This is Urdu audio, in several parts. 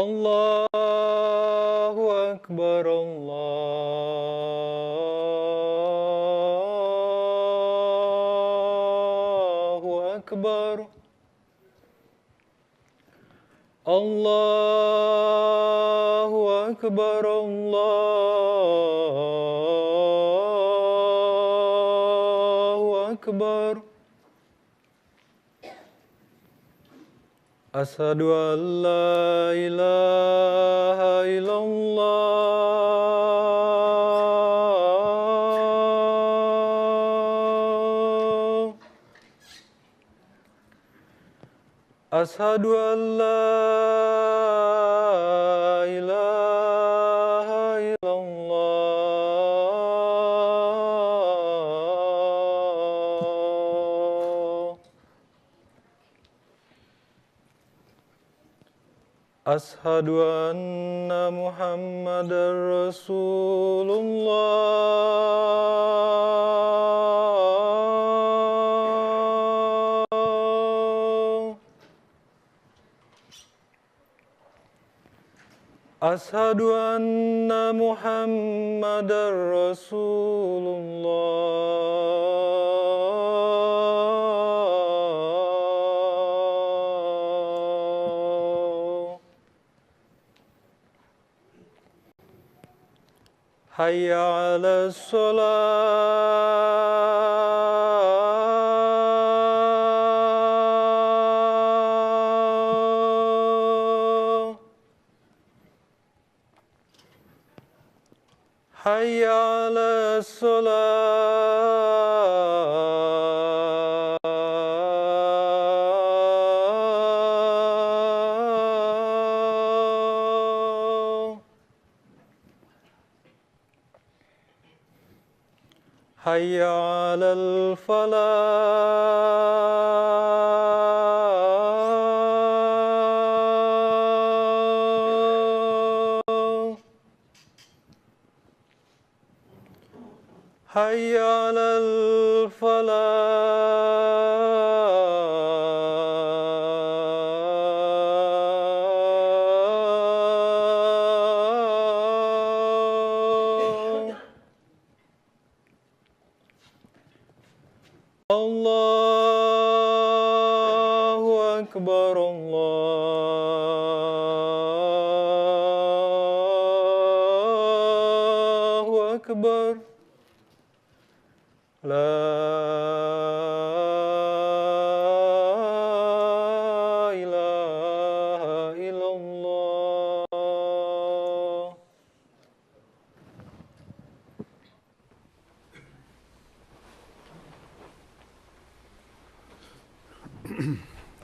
Allahu Akbar, Allahu Akbar, Allahu Akbar, Allahu Akbar. Asyhadu an la ilaha illallah. Asyhadu an la ilaha illallah. Asyhadu anna Muhammadar Rasulullah. Asyhadu anna Muhammadar Rasulullah. Hayya 'alas shalah. Hayya 'alas salah. Hayya 'alal falah. Hayya 'alal falah. Allahu Akbar, Allahu Akbar. La ilaha illallah.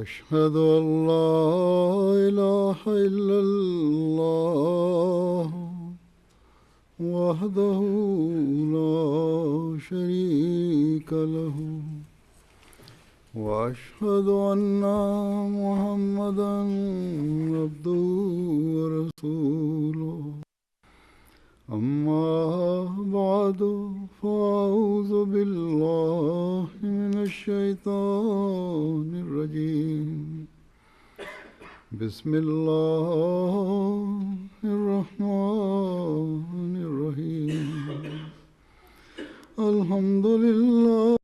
أشهد أن لا إله إلا الله وحده لا شريك له وأشهد أن محمدا عبده ورسوله. أما بعد فأعوذ بالله من الشيطان الرجيم. بسم الله الرحمن الرحيم. الحمد لله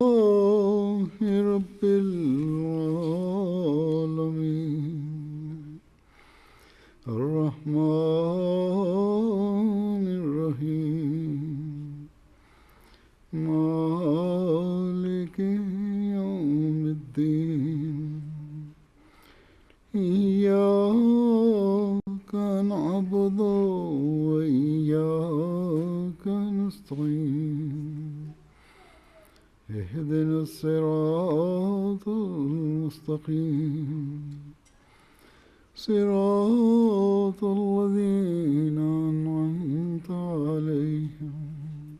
رب العالمين. الرحمن الرحيم. مالك يوم الدين. إياك نعبد وإياك نستعين. اهدنا الصراط المستقيم. صراط الذين أنعمت عليهم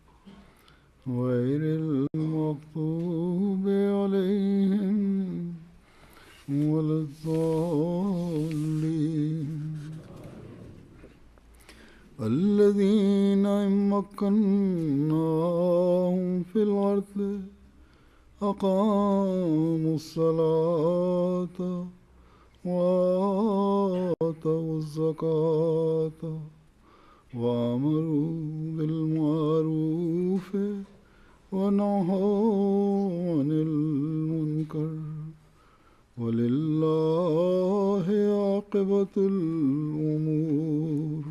غير المغضوب عليهم ولا الضالين الذين إن مكناهم في الأرض أقاموا الصلاة وآتوا الزكاة وأمروا بالمعروف ونهوا عن المنكر ولله عاقبة الأمور.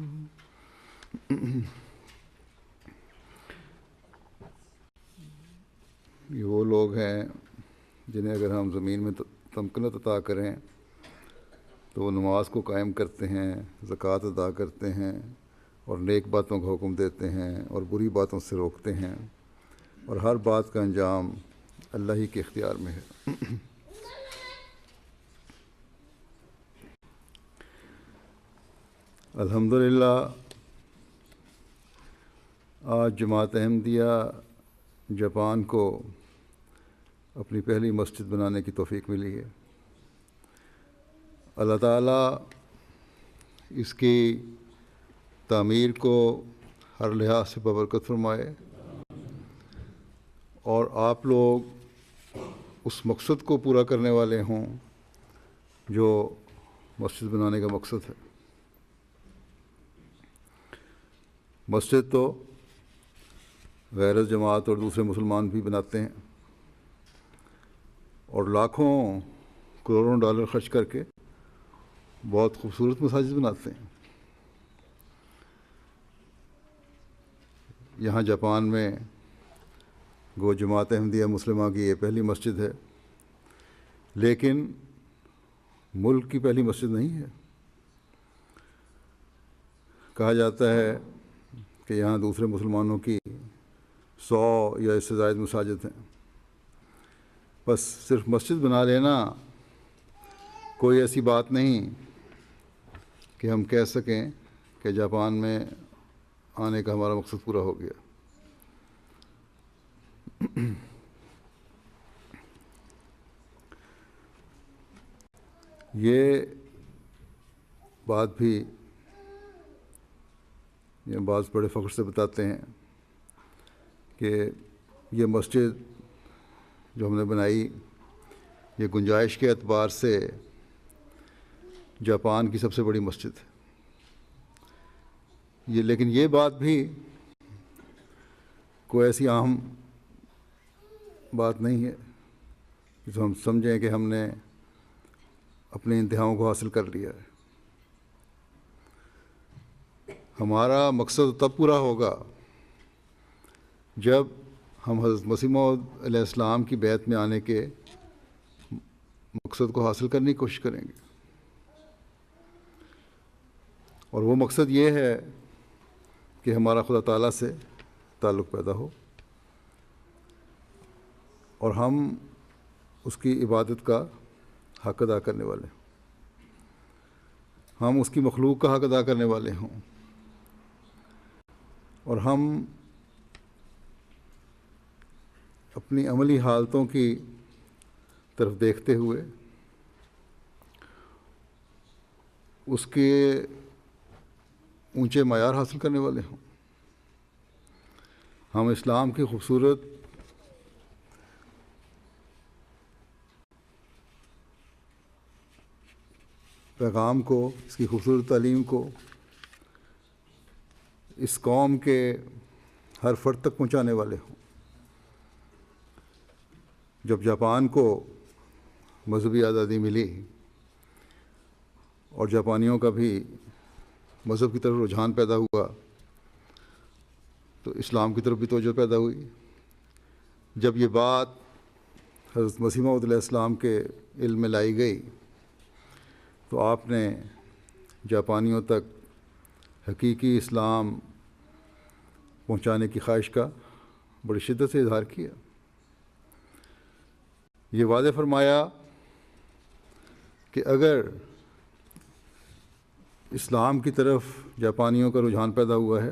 یہ وہ لوگ ہیں جنہیں اگر ہم زمین میں تمکنت عطا کریں تو وہ نماز کو قائم کرتے ہیں، زکوٰۃ ادا کرتے ہیں اور نیک باتوں کا حکم دیتے ہیں اور بری باتوں سے روکتے ہیں، اور ہر بات کا انجام اللہ ہی کے اختیار میں ہے۔ الحمدللہ آج جماعت احمدیہ جاپان کو اپنی پہلی مسجد بنانے کی توفیق ملی ہے۔ اللہ تعالیٰ اس کی تعمیر کو ہر لحاظ سے ببرکت فرمائے اور آپ لوگ اس مقصد کو پورا کرنے والے ہوں جو مسجد بنانے کا مقصد ہے۔ مسجد تو غیر جماعت اور دوسرے مسلمان بھی بناتے ہیں اور لاکھوں کروڑوں ڈالر خرچ کر کے بہت خوبصورت مساجد بناتے ہیں۔ یہاں جاپان میں گو جماعت احمدیہ مسلمہ کی یہ پہلی مسجد ہے، لیکن ملک کی پہلی مسجد نہیں ہے۔ کہا جاتا ہے کہ یہاں دوسرے مسلمانوں کی 100 یا اس سے زائد مساجد ہیں۔ بس صرف مسجد بنا لینا کوئی ایسی بات نہیں کہ ہم کہہ سکیں کہ جاپان میں آنے کا ہمارا مقصد پورا ہو گیا۔ یہ بات بھی یہ بعض بڑے فخر سے بتاتے ہیں کہ یہ مسجد جو ہم نے بنائی یہ گنجائش کے اعتبار سے جاپان کی سب سے بڑی مسجد ہے۔ لیکن یہ بات بھی کوئی ایسی عام بات نہیں ہے کہ ہم سمجھیں کہ ہم نے اپنے انتہاؤں کو حاصل کر لیا ہے۔ ہمارا مقصد تب پورا ہوگا جب ہم حضرت مسیح موعود علیہ السلام کی بیعت میں آنے کے مقصد کو حاصل کرنے کی کوشش کریں گے، اور وہ مقصد یہ ہے کہ ہمارا خدا تعالیٰ سے تعلق پیدا ہو اور ہم اس کی عبادت کا حق ادا کرنے والے ہوں، ہم اس کی مخلوق کا حق ادا کرنے والے ہوں، اور ہم اپنی عملی حالتوں کی طرف دیکھتے ہوئے اس کے اونچے معیار حاصل کرنے والے ہوں۔ ہم اسلام کی خوبصورت پیغام کو، اس کی خوبصورت تعلیم کو اس قوم کے ہر فرد تک پہنچانے والے ہوں۔ جب جاپان کو مذہبی آزادی ملی اور جاپانیوں کا بھی مذہب کی طرف رجحان پیدا ہوا تو اسلام کی طرف بھی توجہ پیدا ہوئی۔ جب یہ بات حضرت مسیح موعود علیہ السلام کے علم میں لائی گئی تو آپ نے جاپانیوں تک حقیقی اسلام پہنچانے کی خواہش کا بڑی شدت سے اظہار کیا۔ یہ واضح فرمایا کہ اگر اسلام کی طرف جاپانیوں کا رجحان پیدا ہوا ہے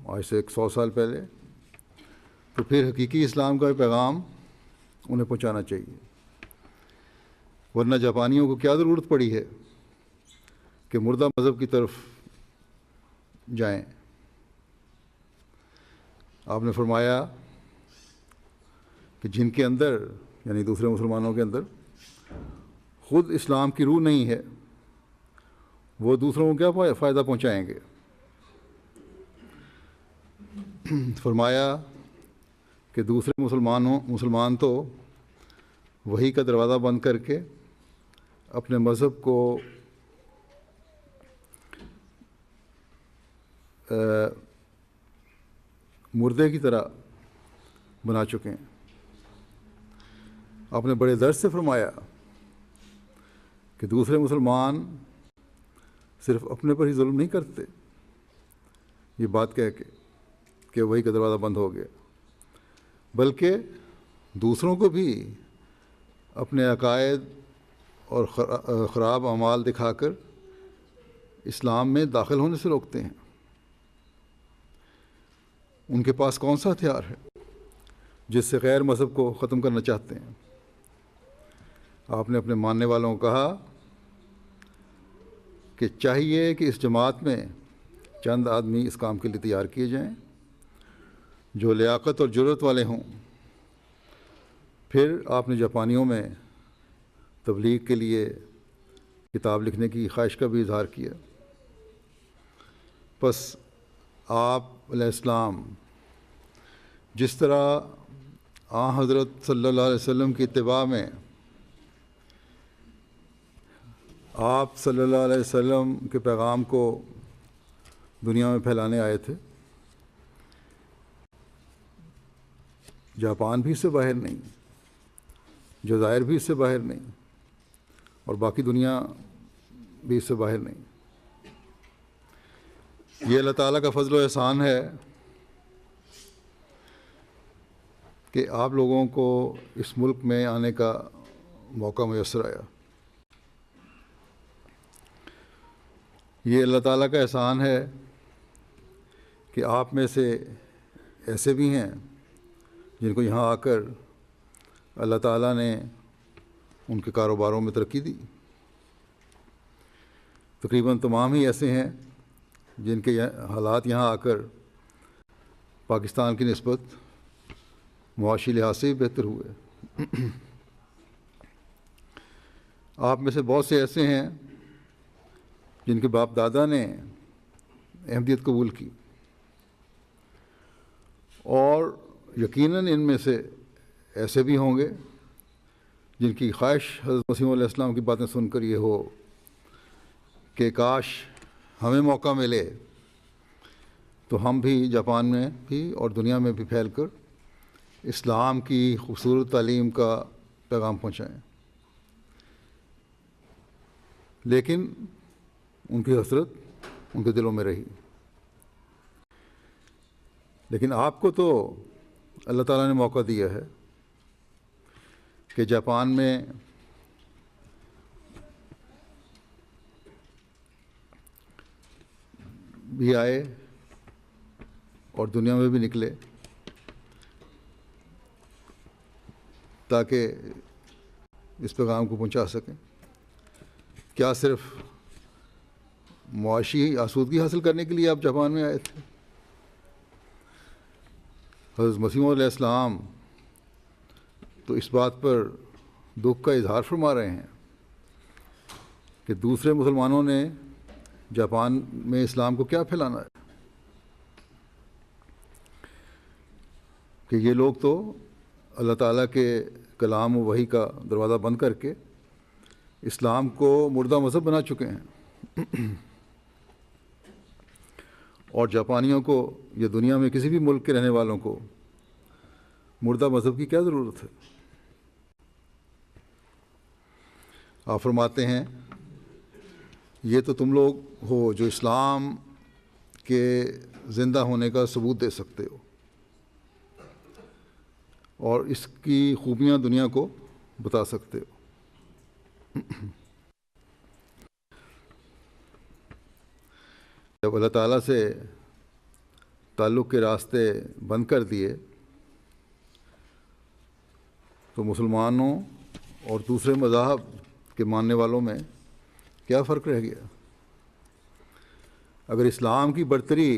آج سے 100 سال پہلے، تو پھر حقیقی اسلام کا پیغام انہیں پہنچانا چاہیے، ورنہ جاپانیوں کو کیا ضرورت پڑی ہے کہ مردہ مذہب کی طرف جائیں۔ آپ نے فرمایا کہ جن کے اندر، یعنی دوسرے مسلمانوں کے اندر خود اسلام کی روح نہیں ہے، وہ دوسروں کو کیا فائدہ پہنچائیں گے؟ فرمایا کہ دوسرے مسلمان تو وحی کا دروازہ بند کر کے اپنے مذہب کو مردے کی طرح بنا چکے ہیں۔ آپ نے بڑے درد سے فرمایا کہ دوسرے مسلمان صرف اپنے پر ہی ظلم نہیں کرتے، یہ بات کہہ کے کہ وہی کا دروازہ بند ہو گیا، بلکہ دوسروں کو بھی اپنے عقائد اور خراب اعمال دکھا کر اسلام میں داخل ہونے سے روکتے ہیں۔ ان کے پاس کون سا ہتھیار ہے جس سے غیر مذہب کو ختم کرنا چاہتے ہیں؟ آپ نے اپنے ماننے والوں کو کہا کہ چاہیے کہ اس جماعت میں چند آدمی اس کام کے لیے تیار کیے جائیں جو لیاقت اور جرأت والے ہوں۔ پھر آپ نے جاپانیوں میں تبلیغ کے لیے کتاب لکھنے کی خواہش کا بھی اظہار کیا۔ پس آپ علیہ السلام جس طرح حضرت صلی اللہ علیہ وسلم کی اتباع میں آپ صلی اللہ علیہ وسلم کے پیغام کو دنیا میں پھیلانے آئے تھے، جاپان بھی اس سے باہر نہیں، جزائر بھی اس سے باہر نہیں، اور باقی دنیا بھی اس سے باہر نہیں۔ یہ اللہ تعالیٰ کا فضل و احسان ہے کہ آپ لوگوں کو اس ملک میں آنے کا موقع میسر آیا۔ یہ اللہ تعالیٰ کا احسان ہے کہ آپ میں سے ایسے بھی ہیں جن کو یہاں آ کر اللہ تعالیٰ نے ان کے کاروباروں میں ترقی دی۔ تقریباً تمام ہی ایسے ہیں جن کے حالات یہاں آ کر پاکستان کی نسبت معاشی لحاظ سے بھی بہتر ہوئے۔ آپ میں سے بہت سے ایسے ہیں جن کے باپ دادا نے احمدیت قبول کی، اور یقیناً ان میں سے ایسے بھی ہوں گے جن کی خواہش حضرت مسیح علیہ السلام کی باتیں سن کر یہ ہو کہ کاش ہمیں موقع ملے تو ہم بھی جاپان میں بھی اور دنیا میں بھی پھیل کر اسلام کی خوبصورت تعلیم کا پیغام پہنچائیں۔ لیکن ان کی حسرت ان کے دلوں میں رہی۔ لیکن آپ کو تو اللہ تعالیٰ نے موقع دیا ہے کہ جاپان میں بھی آئے اور دنیا میں بھی نکلے تاکہ اس پیغام کو پہنچا سکیں۔ کیا صرف معاشی آسودگی حاصل کرنے کے لیے آپ جاپان میں آئے تھے؟ حضرت مسیح علیہ السلام تو اس بات پر دکھ کا اظہار فرما رہے ہیں کہ دوسرے مسلمانوں نے جاپان میں اسلام کو کیا پھیلانا ہے، کہ یہ لوگ تو اللہ تعالیٰ کے کلام و وحی کا دروازہ بند کر کے اسلام کو مردہ مذہب بنا چکے ہیں، اور جاپانیوں کو یا دنیا میں کسی بھی ملک کے رہنے والوں کو مردہ مذہب کی کیا ضرورت ہے؟ آپ فرماتے ہیں یہ تو تم لوگ ہو جو اسلام کے زندہ ہونے کا ثبوت دے سکتے ہو اور اس کی خوبیاں دنیا کو بتا سکتے ہو۔ جب اللہ تعالیٰ سے تعلق کے راستے بند کر دیے تو مسلمانوں اور دوسرے مذاہب کے ماننے والوں میں کیا فرق رہ گیا؟ اگر اسلام کی برتری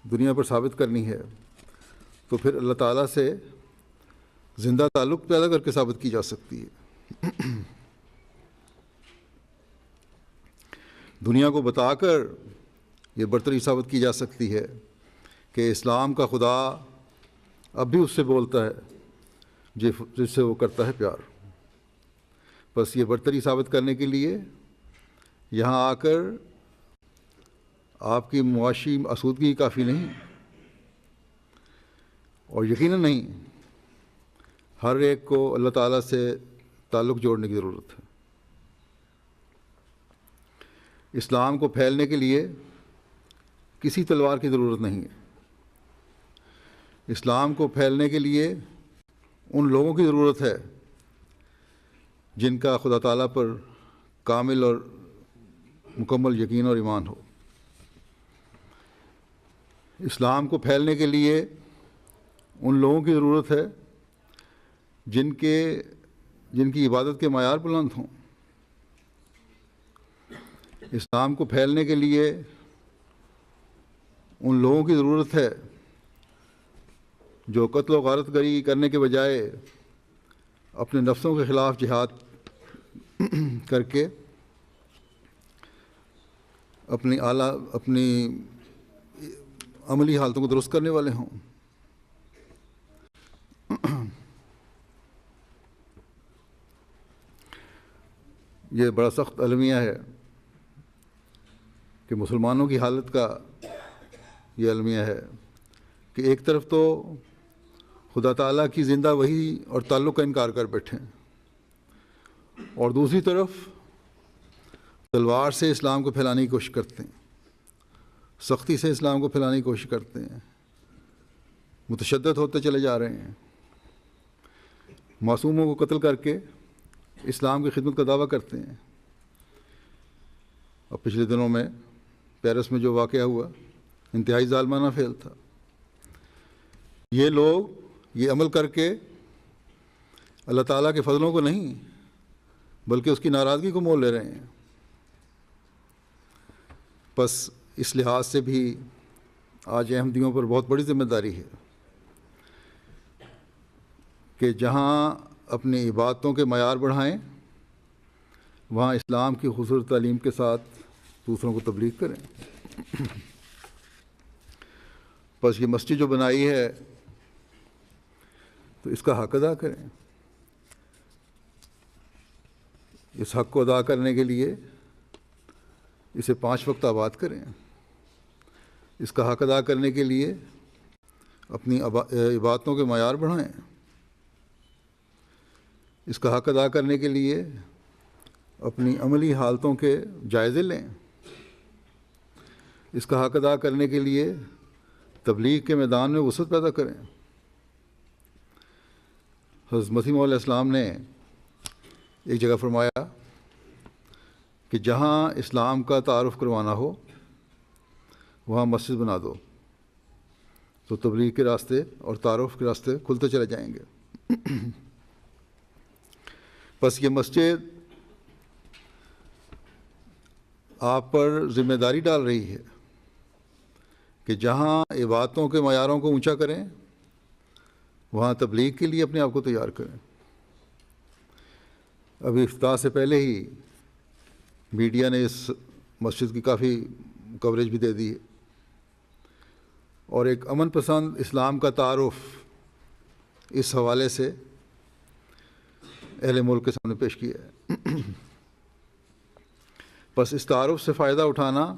دنیا پر ثابت کرنی ہے تو پھر اللہ تعالیٰ سے زندہ تعلق پیدا کر کے ثابت کی جا سکتی ہے. دنیا کو بتا کر یہ برتری ثابت کی جا سکتی ہے کہ اسلام کا خدا اب بھی اس سے بولتا ہے جس سے وہ کرتا ہے پیار. بس یہ برتری ثابت کرنے کے لیے یہاں آ کر آپ کی معاشی آسودگی کافی نہیں، اور یقیناً نہیں، ہر ایک کو اللہ تعالیٰ سے تعلق جوڑنے کی ضرورت ہے. اسلام کو پھیلنے کے لیے کسی تلوار کی ضرورت نہیں ہے. اسلام کو پھیلنے کے لیے ان لوگوں کی ضرورت ہے جن کا خدا تعالیٰ پر کامل اور مکمل یقین اور ایمان ہو. اسلام کو پھیلنے کے لیے ان لوگوں کی ضرورت ہے جن کی عبادت کے معیار بلند ہوں. اسلام کو پھیلنے کے لیے ان لوگوں کی ضرورت ہے جو قتل و غارت گری کرنے کے بجائے اپنے نفسوں کے خلاف جہاد کر کے اپنی عملی حالتوں کو درست کرنے والے ہوں. یہ بڑا سخت المیہ ہے کہ مسلمانوں کی حالت کا یہ المیہ ہے کہ ایک طرف تو خدا تعالیٰ کی زندہ وحی اور تعلق کا انکار کر بیٹھے ہیں، اور دوسری طرف تلوار سے اسلام کو پھیلانے کی کوشش کرتے ہیں، سختی سے اسلام کو پھیلانے کی کوشش کرتے ہیں، متشدد ہوتے چلے جا رہے ہیں، معصوموں کو قتل کر کے اسلام کی خدمت کا دعویٰ کرتے ہیں. اب پچھلے دنوں میں پیرس میں جو واقعہ ہوا انتہائی ظالمانہ فعل تھا. یہ لوگ یہ عمل کر کے اللہ تعالیٰ کے فضلوں کو نہیں بلکہ اس کی ناراضگی کو مول لے رہے ہیں. بس اس لحاظ سے بھی آج احمدیوں پر بہت بڑی ذمہ داری ہے کہ جہاں اپنی عبادتوں کے معیار بڑھائیں وہاں اسلام کی خوبصورت تعلیم کے ساتھ دوسروں کو تبلیغ کریں. بس یہ مسجد جو بنائی ہے تو اس کا حق ادا کریں. اس حق کو ادا کرنے کے لیے اسے 5 وقت آباد کریں. اس کا حق ادا کرنے کے لیے اپنی عبادتوں کے معیار بڑھائیں. اس کا حق ادا کرنے کے لیے اپنی عملی حالتوں کے جائزے لیں. اس کا حق ادا کرنے کے لیے تبلیغ کے میدان میں وسعت پیدا کریں. حضرت مسیح موعود علیہ السلام نے ایک جگہ فرمایا کہ جہاں اسلام کا تعارف کروانا ہو وہاں مسجد بنا دو تو تبلیغ کے راستے اور تعارف کے راستے کھلتے چلے جائیں گے. بس یہ مسجد آپ پر ذمہ داری ڈال رہی ہے کہ جہاں عبادتوں کے معیاروں کو اونچا کریں وہاں تبلیغ کے لیے اپنے آپ کو تیار کریں. ابھی افتتاح سے پہلے ہی میڈیا نے اس مسجد کی کافی کوریج بھی دے دی ہے اور ایک امن پسند اسلام کا تعارف اس حوالے سے اہل ملک کے سامنے پیش کیا ہے. بس اس تعارف سے فائدہ اٹھانا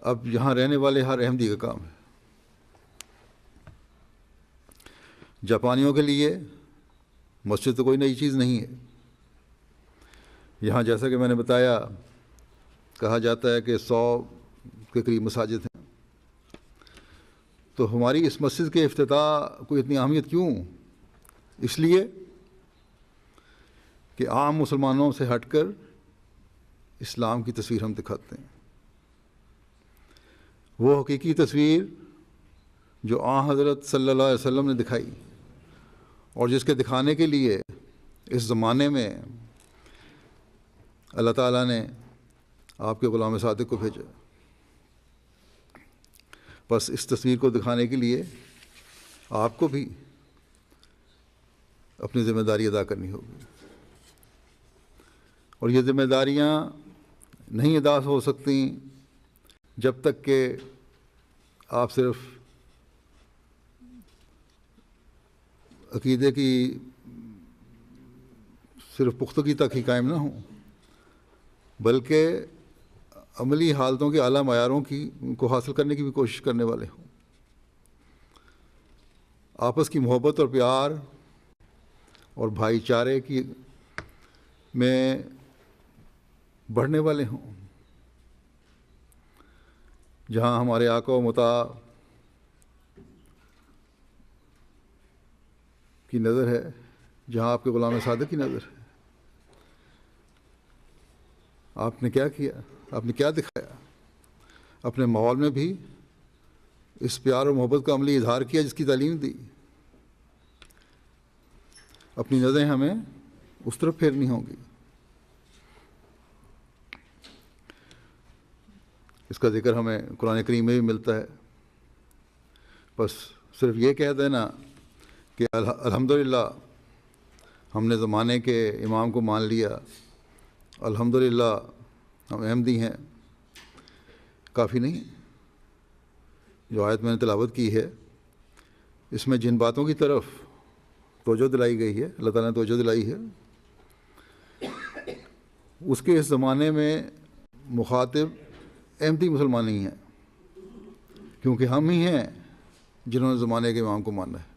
اب یہاں رہنے والے ہر احمدی کا کام ہے. جاپانیوں کے لیے مسجد تو کوئی نئی چیز نہیں ہے. یہاں جیسا کہ میں نے بتایا کہا جاتا ہے کہ 100 کے قریب مساجد ہیں. تو ہماری اس مسجد کے افتتاح کو اتنی اہمیت کیوں؟ اس لیے کہ عام مسلمانوں سے ہٹ کر اسلام کی تصویر ہم دکھاتے ہیں. وہ حقیقی تصویر جو حضرت صلی اللہ علیہ وسلم نے دکھائی، اور جس کے دکھانے کے لیے اس زمانے میں اللہ تعالیٰ نے آپ کے غلام صادق کو بھیجا۔ بس اس تصویر کو دکھانے کے لیے آپ کو بھی اپنی ذمہ داری ادا کرنی ہوگی، اور یہ ذمہ داریاں نہیں ادا ہو سکتی جب تک کہ آپ صرف عقیدے کی صرف پختگی تک ہی قائم نہ ہوں، بلکہ عملی حالتوں کے اعلیٰ معیاروں کو حاصل کرنے کی بھی کوشش کرنے والے ہوں، آپس کی محبت اور پیار اور بھائی چارے میں بڑھنے والے ہوں۔ جہاں ہمارے آقا و مطاع کی نظر ہے، جہاں آپ کے غلام صادق کی نظر ہے، آپ نے کیا کیا، آپ نے کیا دکھایا؟ اپنے ماحول میں بھی اس پیار اور محبت کا عملی اظہار کیا جس کی تعلیم دی۔ اپنی نظریں ہمیں اس طرف پھیرنی ہوں گی۔ اس کا ذکر ہمیں قرآن کریم میں بھی ملتا ہے۔ بس صرف یہ کہہ دینا کہ الحمدللہ ہم نے زمانے کے امام کو مان لیا، الحمدللہ ہم احمدی ہیں، کافی نہیں۔ جو آیت میں نے تلاوت کی ہے، اس میں جن باتوں کی طرف توجہ دلائی گئی ہے، اللہ تعالیٰ نے توجہ دلائی ہے، اس کے اس زمانے میں مخاطب احمدی مسلمان نہیں ہیں، کیونکہ ہم ہی ہیں جنہوں نے زمانے کے امام کو مانا ہے۔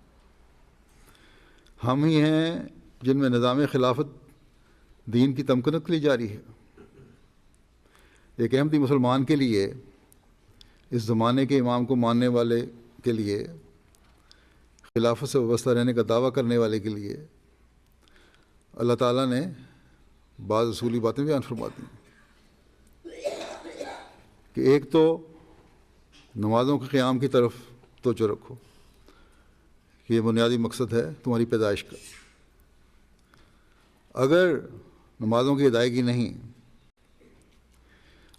ہم ہی ہیں جن میں نظام خلافت دین کی تمکنت کے لیے جاری ہے۔ ایک احمدی مسلمان کے لیے، اس زمانے کے امام کو ماننے والے کے لیے، خلافت سے وابستہ رہنے کا دعویٰ کرنے والے کے لیے اللہ تعالیٰ نے بعض اصولی باتیں بیان فرما دیں کہ ایک تو نمازوں کے قیام کی طرف توجہ رکھو، کہ یہ بنیادی مقصد ہے تمہاری پیدائش کا۔ اگر نمازوں کی ادائیگی نہیں،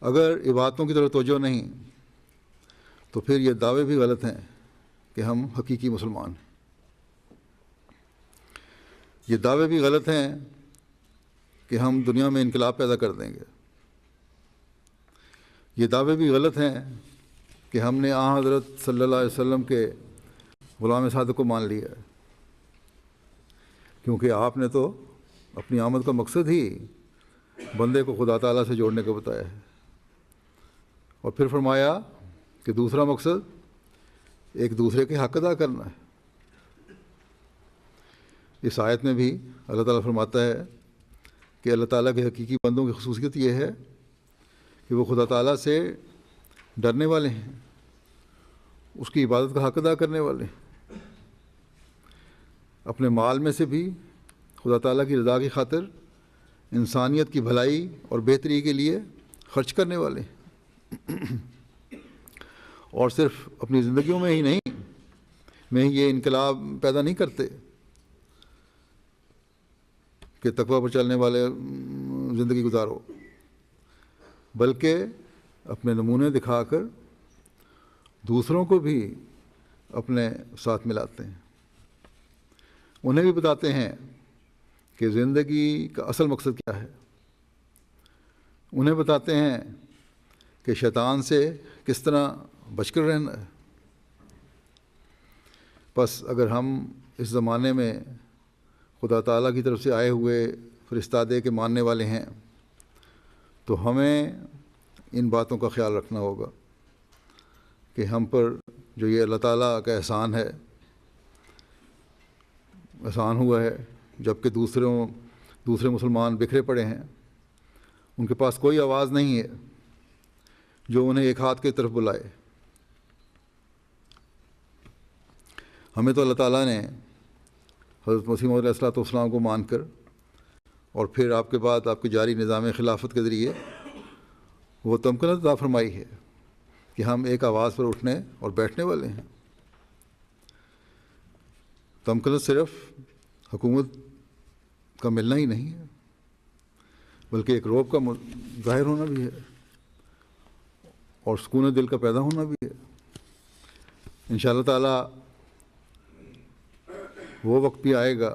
اگر عبادتوں کی طرف توجہ نہیں، تو پھر یہ دعوے بھی غلط ہیں کہ ہم حقیقی مسلمان ہیں۔ یہ دعوے بھی غلط ہیں کہ ہم دنیا میں انقلاب پیدا کر دیں گے۔ یہ دعوے بھی غلط ہیں کہ ہم نے حضرت صلی اللہ علیہ وسلم کے غلام صادق کو مان لیا ہے، کیونکہ آپ نے تو اپنی آمد کا مقصد ہی بندے کو خدا تعالیٰ سے جوڑنے کا بتایا ہے، اور پھر فرمایا کہ دوسرا مقصد ایک دوسرے کے حق ادا کرنا ہے۔ اس آیت میں بھی اللہ تعالیٰ فرماتا ہے کہ اللہ تعالیٰ کے حقیقی بندوں کی خصوصیت یہ ہے کہ وہ خدا تعالیٰ سے ڈرنے والے ہیں، اس کی عبادت کا حق ادا کرنے والے ہیں، اپنے مال میں سے بھی خدا تعالیٰ کی رضا کی خاطر انسانیت کی بھلائی اور بہتری کے لیے خرچ کرنے والے ہیں، اور صرف اپنی زندگیوں میں ہی یہ انقلاب پیدا نہیں کرتے کہ تقویٰ پر چلنے والے زندگی گزارو، بلکہ اپنے نمونے دکھا کر دوسروں کو بھی اپنے ساتھ ملاتے ہیں، انہیں بھی بتاتے ہیں کہ زندگی کا اصل مقصد کیا ہے، انہیں بتاتے ہیں کہ شیطان سے کس طرح بچ کر رہنا ہے۔ بس اگر ہم اس زمانے میں خدا تعالیٰ کی طرف سے آئے ہوئے فرستادے کے ماننے والے ہیں تو ہمیں ان باتوں کا خیال رکھنا ہوگا کہ ہم پر جو یہ اللہ تعالیٰ کا احسان ہوا ہے، جبکہ دوسرے مسلمان بکھرے پڑے ہیں، ان کے پاس کوئی آواز نہیں ہے جو انہیں ایک ہاتھ کی طرف بلائے۔ ہمیں تو اللہ تعالیٰ نے حضرت مسیح موعود علیہ السلام کو مان کر، اور پھر آپ کے بعد آپ کے جاری نظام خلافت کے ذریعے وہ تمکنت عطا فرمائی ہے کہ ہم ایک آواز پر اٹھنے اور بیٹھنے والے ہیں۔ تمکنت صرف حکومت کا ملنا ہی نہیں ہے، بلکہ ایک روب کا ظاہر ہونا بھی ہے اور سکون دل کا پیدا ہونا بھی ہے۔ انشاءاللہ تعالیٰ وہ وقت بھی آئے گا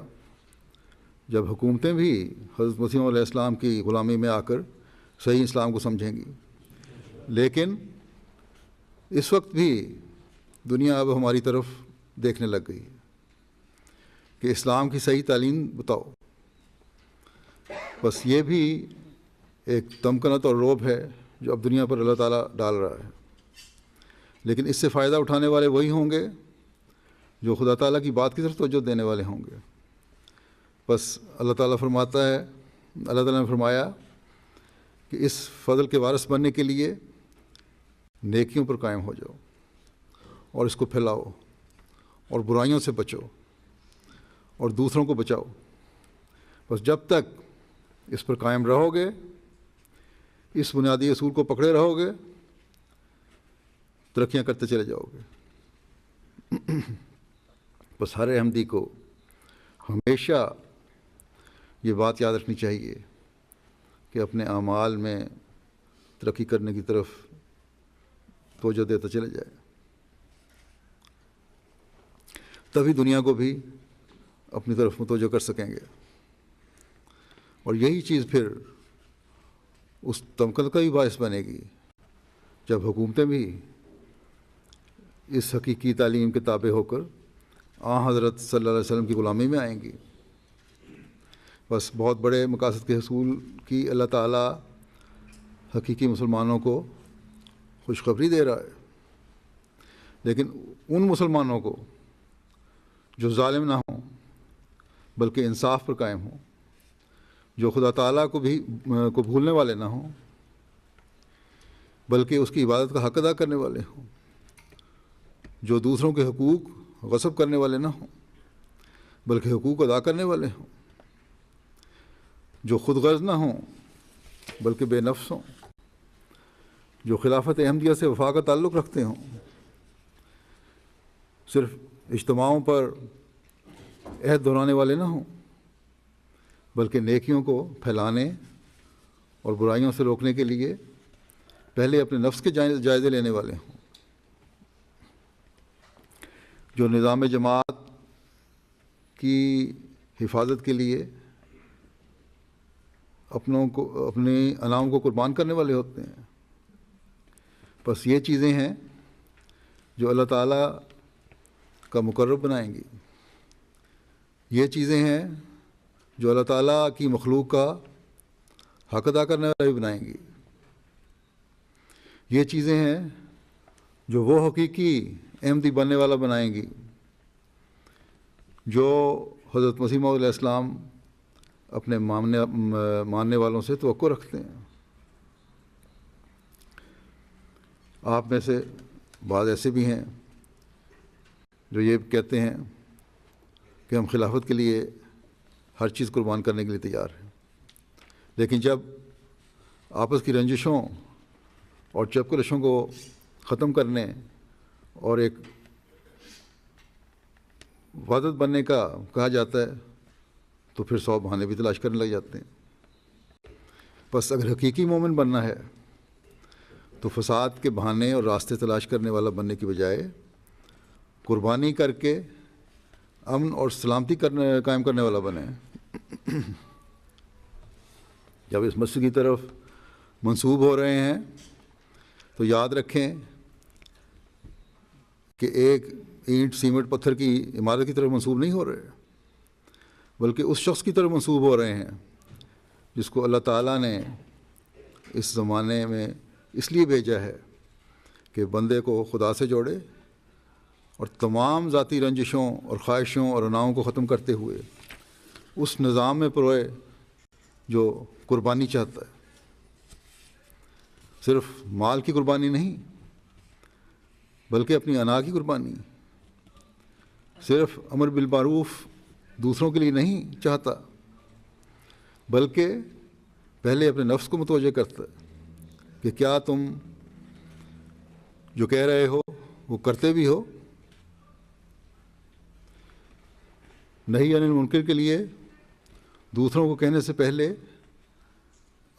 جب حکومتیں بھی حضرت مسیح علیہ السلام کی غلامی میں آ کر صحیح اسلام کو سمجھیں گی، لیکن اس وقت بھی دنیا اب ہماری طرف دیکھنے لگ گئی ہے کہ اسلام کی صحیح تعلیم بتاؤ۔ بس یہ بھی ایک تمکنت اور روب ہے جو اب دنیا پر اللہ تعالیٰ ڈال رہا ہے، لیکن اس سے فائدہ اٹھانے والے وہی ہوں گے جو خدا تعالیٰ کی بات کی طرف توجہ دینے والے ہوں گے۔ بس اللہ تعالیٰ فرماتا ہے، اللہ تعالیٰ نے فرمایا کہ اس فضل کے وارث بننے کے لیے نیکیوں پر قائم ہو جاؤ اور اس کو پھیلاؤ اور برائیوں سے بچو اور دوسروں کو بچاؤ۔ بس جب تک اس پر قائم رہو گے، اس بنیادی اصول کو پکڑے رہو گے، ترقیاں کرتے چلے جاؤ گے۔ بس ہر احمدی کو ہمیشہ یہ بات یاد رکھنی چاہیے کہ اپنے اعمال میں ترقی کرنے کی طرف توجہ دیتا چلے جائے، تبھی دنیا کو بھی اپنی طرف متوجہ کر سکیں گے، اور یہی چیز پھر اس تمکنت کا بھی باعث بنے گی جب حکومتیں بھی اس حقیقی تعلیم کے تابع ہو کر حضرت صلی اللہ علیہ وسلم کی غلامی میں آئیں گی۔ بس بہت بڑے مقاصد کے حصول کی اللہ تعالیٰ حقیقی مسلمانوں کو خوشخبری دے رہا ہے، لیکن ان مسلمانوں کو جو ظالم نہ ہوں بلکہ انصاف پر قائم ہوں، جو خدا تعالیٰ کو بھولنے والے نہ ہوں بلکہ اس کی عبادت کا حق ادا کرنے والے ہوں، جو دوسروں کے حقوق غصب کرنے والے نہ ہوں بلکہ حقوق ادا کرنے والے ہوں، جو خود غرض نہ ہوں بلکہ بے نفس ہوں، جو خلافت احمدیہ سے وفا کا تعلق رکھتے ہوں، صرف اجتماعوں پر عہد دہرانے والے نہ ہوں بلکہ نیکیوں کو پھیلانے اور برائیوں سے روکنے کے لیے پہلے اپنے نفس کے جائزے لینے والے ہوں، جو نظام جماعت کی حفاظت کے لیے اپنے انام کو قربان کرنے والے ہوتے ہیں۔ بس یہ چیزیں ہیں جو اللہ تعالیٰ کا مقرب بنائیں گی، یہ چیزیں ہیں جو اللہ تعالیٰ کی مخلوق کا حق ادا کرنے والا بھی بنائیں گی، یہ چیزیں ہیں جو وہ حقیقی احمدی بننے والا بنائیں گی جو حضرت مسیح موعود علیہ السلام اپنے ماننے والوں سے توقع رکھتے ہیں۔ آپ میں سے بعض ایسے بھی ہیں جو یہ کہتے ہیں کہ ہم خلافت کے لیے ہر چیز قربان کرنے کے لیے تیار ہیں، لیکن جب آپس کی رنجشوں اور چپکلشوں کو ختم کرنے اور ایک وحدت بننے کا کہا جاتا ہے تو پھر 100 بہانے بھی تلاش کرنے لگ جاتے ہیں۔ بس اگر حقیقی مومن بننا ہے تو فساد کے بہانے اور راستے تلاش کرنے والا بننے کی بجائے قربانی کر کے امن اور سلامتی قائم کرنے والا بنے۔ جب اس مسجد کی طرف منسوب ہو رہے ہیں تو یاد رکھیں کہ ایک اینٹ سیمنٹ پتھر کی عمارت کی طرف منسوب نہیں ہو رہے، بلکہ اس شخص کی طرف منسوب ہو رہے ہیں جس کو اللہ تعالیٰ نے اس زمانے میں اس لیے بھیجا ہے کہ بندے کو خدا سے جوڑے اور تمام ذاتی رنجشوں اور خواہشوں اور اناؤں کو ختم کرتے ہوئے اس نظام میں پروئے جو قربانی چاہتا ہے، صرف مال کی قربانی نہیں بلکہ اپنی انا کی قربانی، صرف امر بالمعروف دوسروں کے لیے نہیں چاہتا بلکہ پہلے اپنے نفس کو متوجہ کرتا ہے کہ کیا تم جو کہہ رہے ہو وہ کرتے بھی ہو۔ نہی عن المنکر کے لیے دوسروں کو کہنے سے پہلے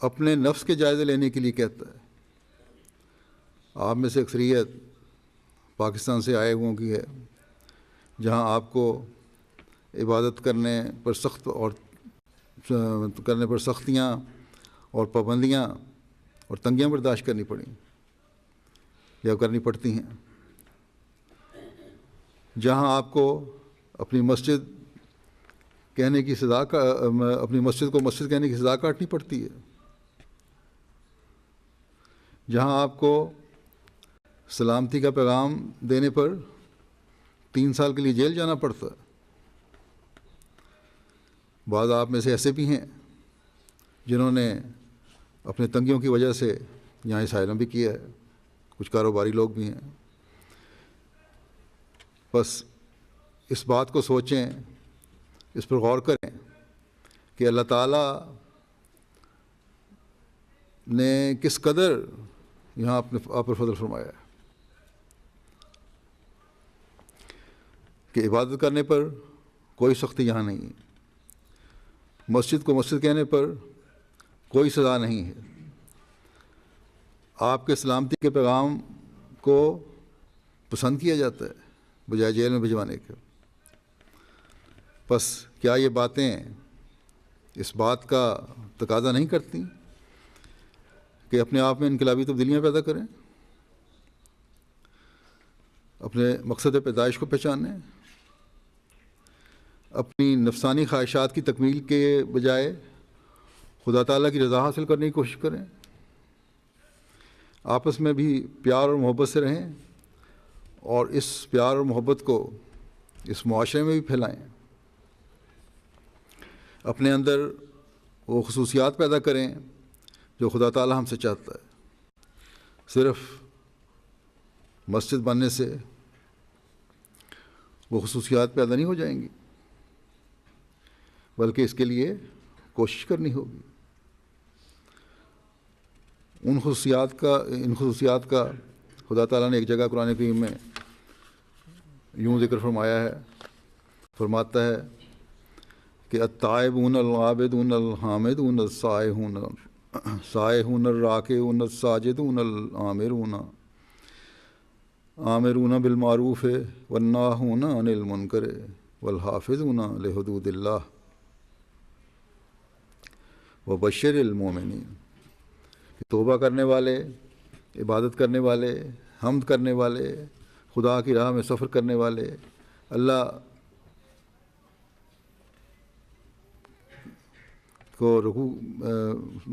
اپنے نفس کے جائزے لینے کے لیے کہتا ہے۔ آپ میں سے اکثریت پاکستان سے آئے ہوئوں کی ہے، جہاں آپ کو عبادت کرنے پر سختیاں اور پابندیاں اور تنگیاں برداشت کرنی پڑیں یا کرنی پڑتی ہیں، جہاں آپ کو اپنی مسجد کہنے کی سزا اپنی مسجد کو مسجد کہنے کی سزا کاٹنی پڑتی ہے، جہاں آپ کو سلامتی کا پیغام دینے پر 3 سال کے لیے جیل جانا پڑتا ہے۔ بعض آپ میں سے ایسے بھی ہیں جنہوں نے اپنے تنگیوں کی وجہ سے یہاں اسائلم بھی کیا ہے، کچھ کاروباری لوگ بھی ہیں۔ بس اس بات کو سوچیں، اس پر غور کریں کہ اللہ تعالیٰ نے کس قدر یہاں آپ پر فضل فرمایا ہے کہ عبادت کرنے پر کوئی سختی یہاں نہیں ہے، مسجد کو مسجد کہنے پر کوئی سزا نہیں ہے، آپ کے سلامتی کے پیغام کو پسند کیا جاتا ہے بجائے جیل میں بھجوانے کے۔ بس کیا یہ باتیں اس بات کا تقاضا نہیں کرتی کہ اپنے آپ میں انقلابی تبدیلیاں پیدا کریں، اپنے مقصد پیدائش کو پہچانیں، اپنی نفسانی خواہشات کی تکمیل کے بجائے خدا تعالیٰ کی رضا حاصل کرنے کی کوشش کریں، آپس میں بھی پیار اور محبت سے رہیں اور اس پیار اور محبت کو اس معاشرے میں بھی پھیلائیں، اپنے اندر وہ خصوصیات پیدا کریں جو خدا تعالیٰ ہم سے چاہتا ہے۔ صرف مسجد بننے سے وہ خصوصیات پیدا نہیں ہو جائیں گی، بلکہ اس کے لیے کوشش کرنی ہوگی۔ ان خصوصیات کا خدا تعالیٰ نے ایک جگہ قرآن کریم میں یوں ذکر فرمایا ہے، فرماتا ہے کہ التائبون العابدون الحامدون السائحون الراکعون الساجدون آمرون بالمعروف والناہون عن المنکر والحافظون لحدود اللہ وبشر المومنین۔ توبہ کرنے والے، عبادت کرنے والے، حمد کرنے والے، خدا کی راہ میں سفر کرنے والے، اللہ کو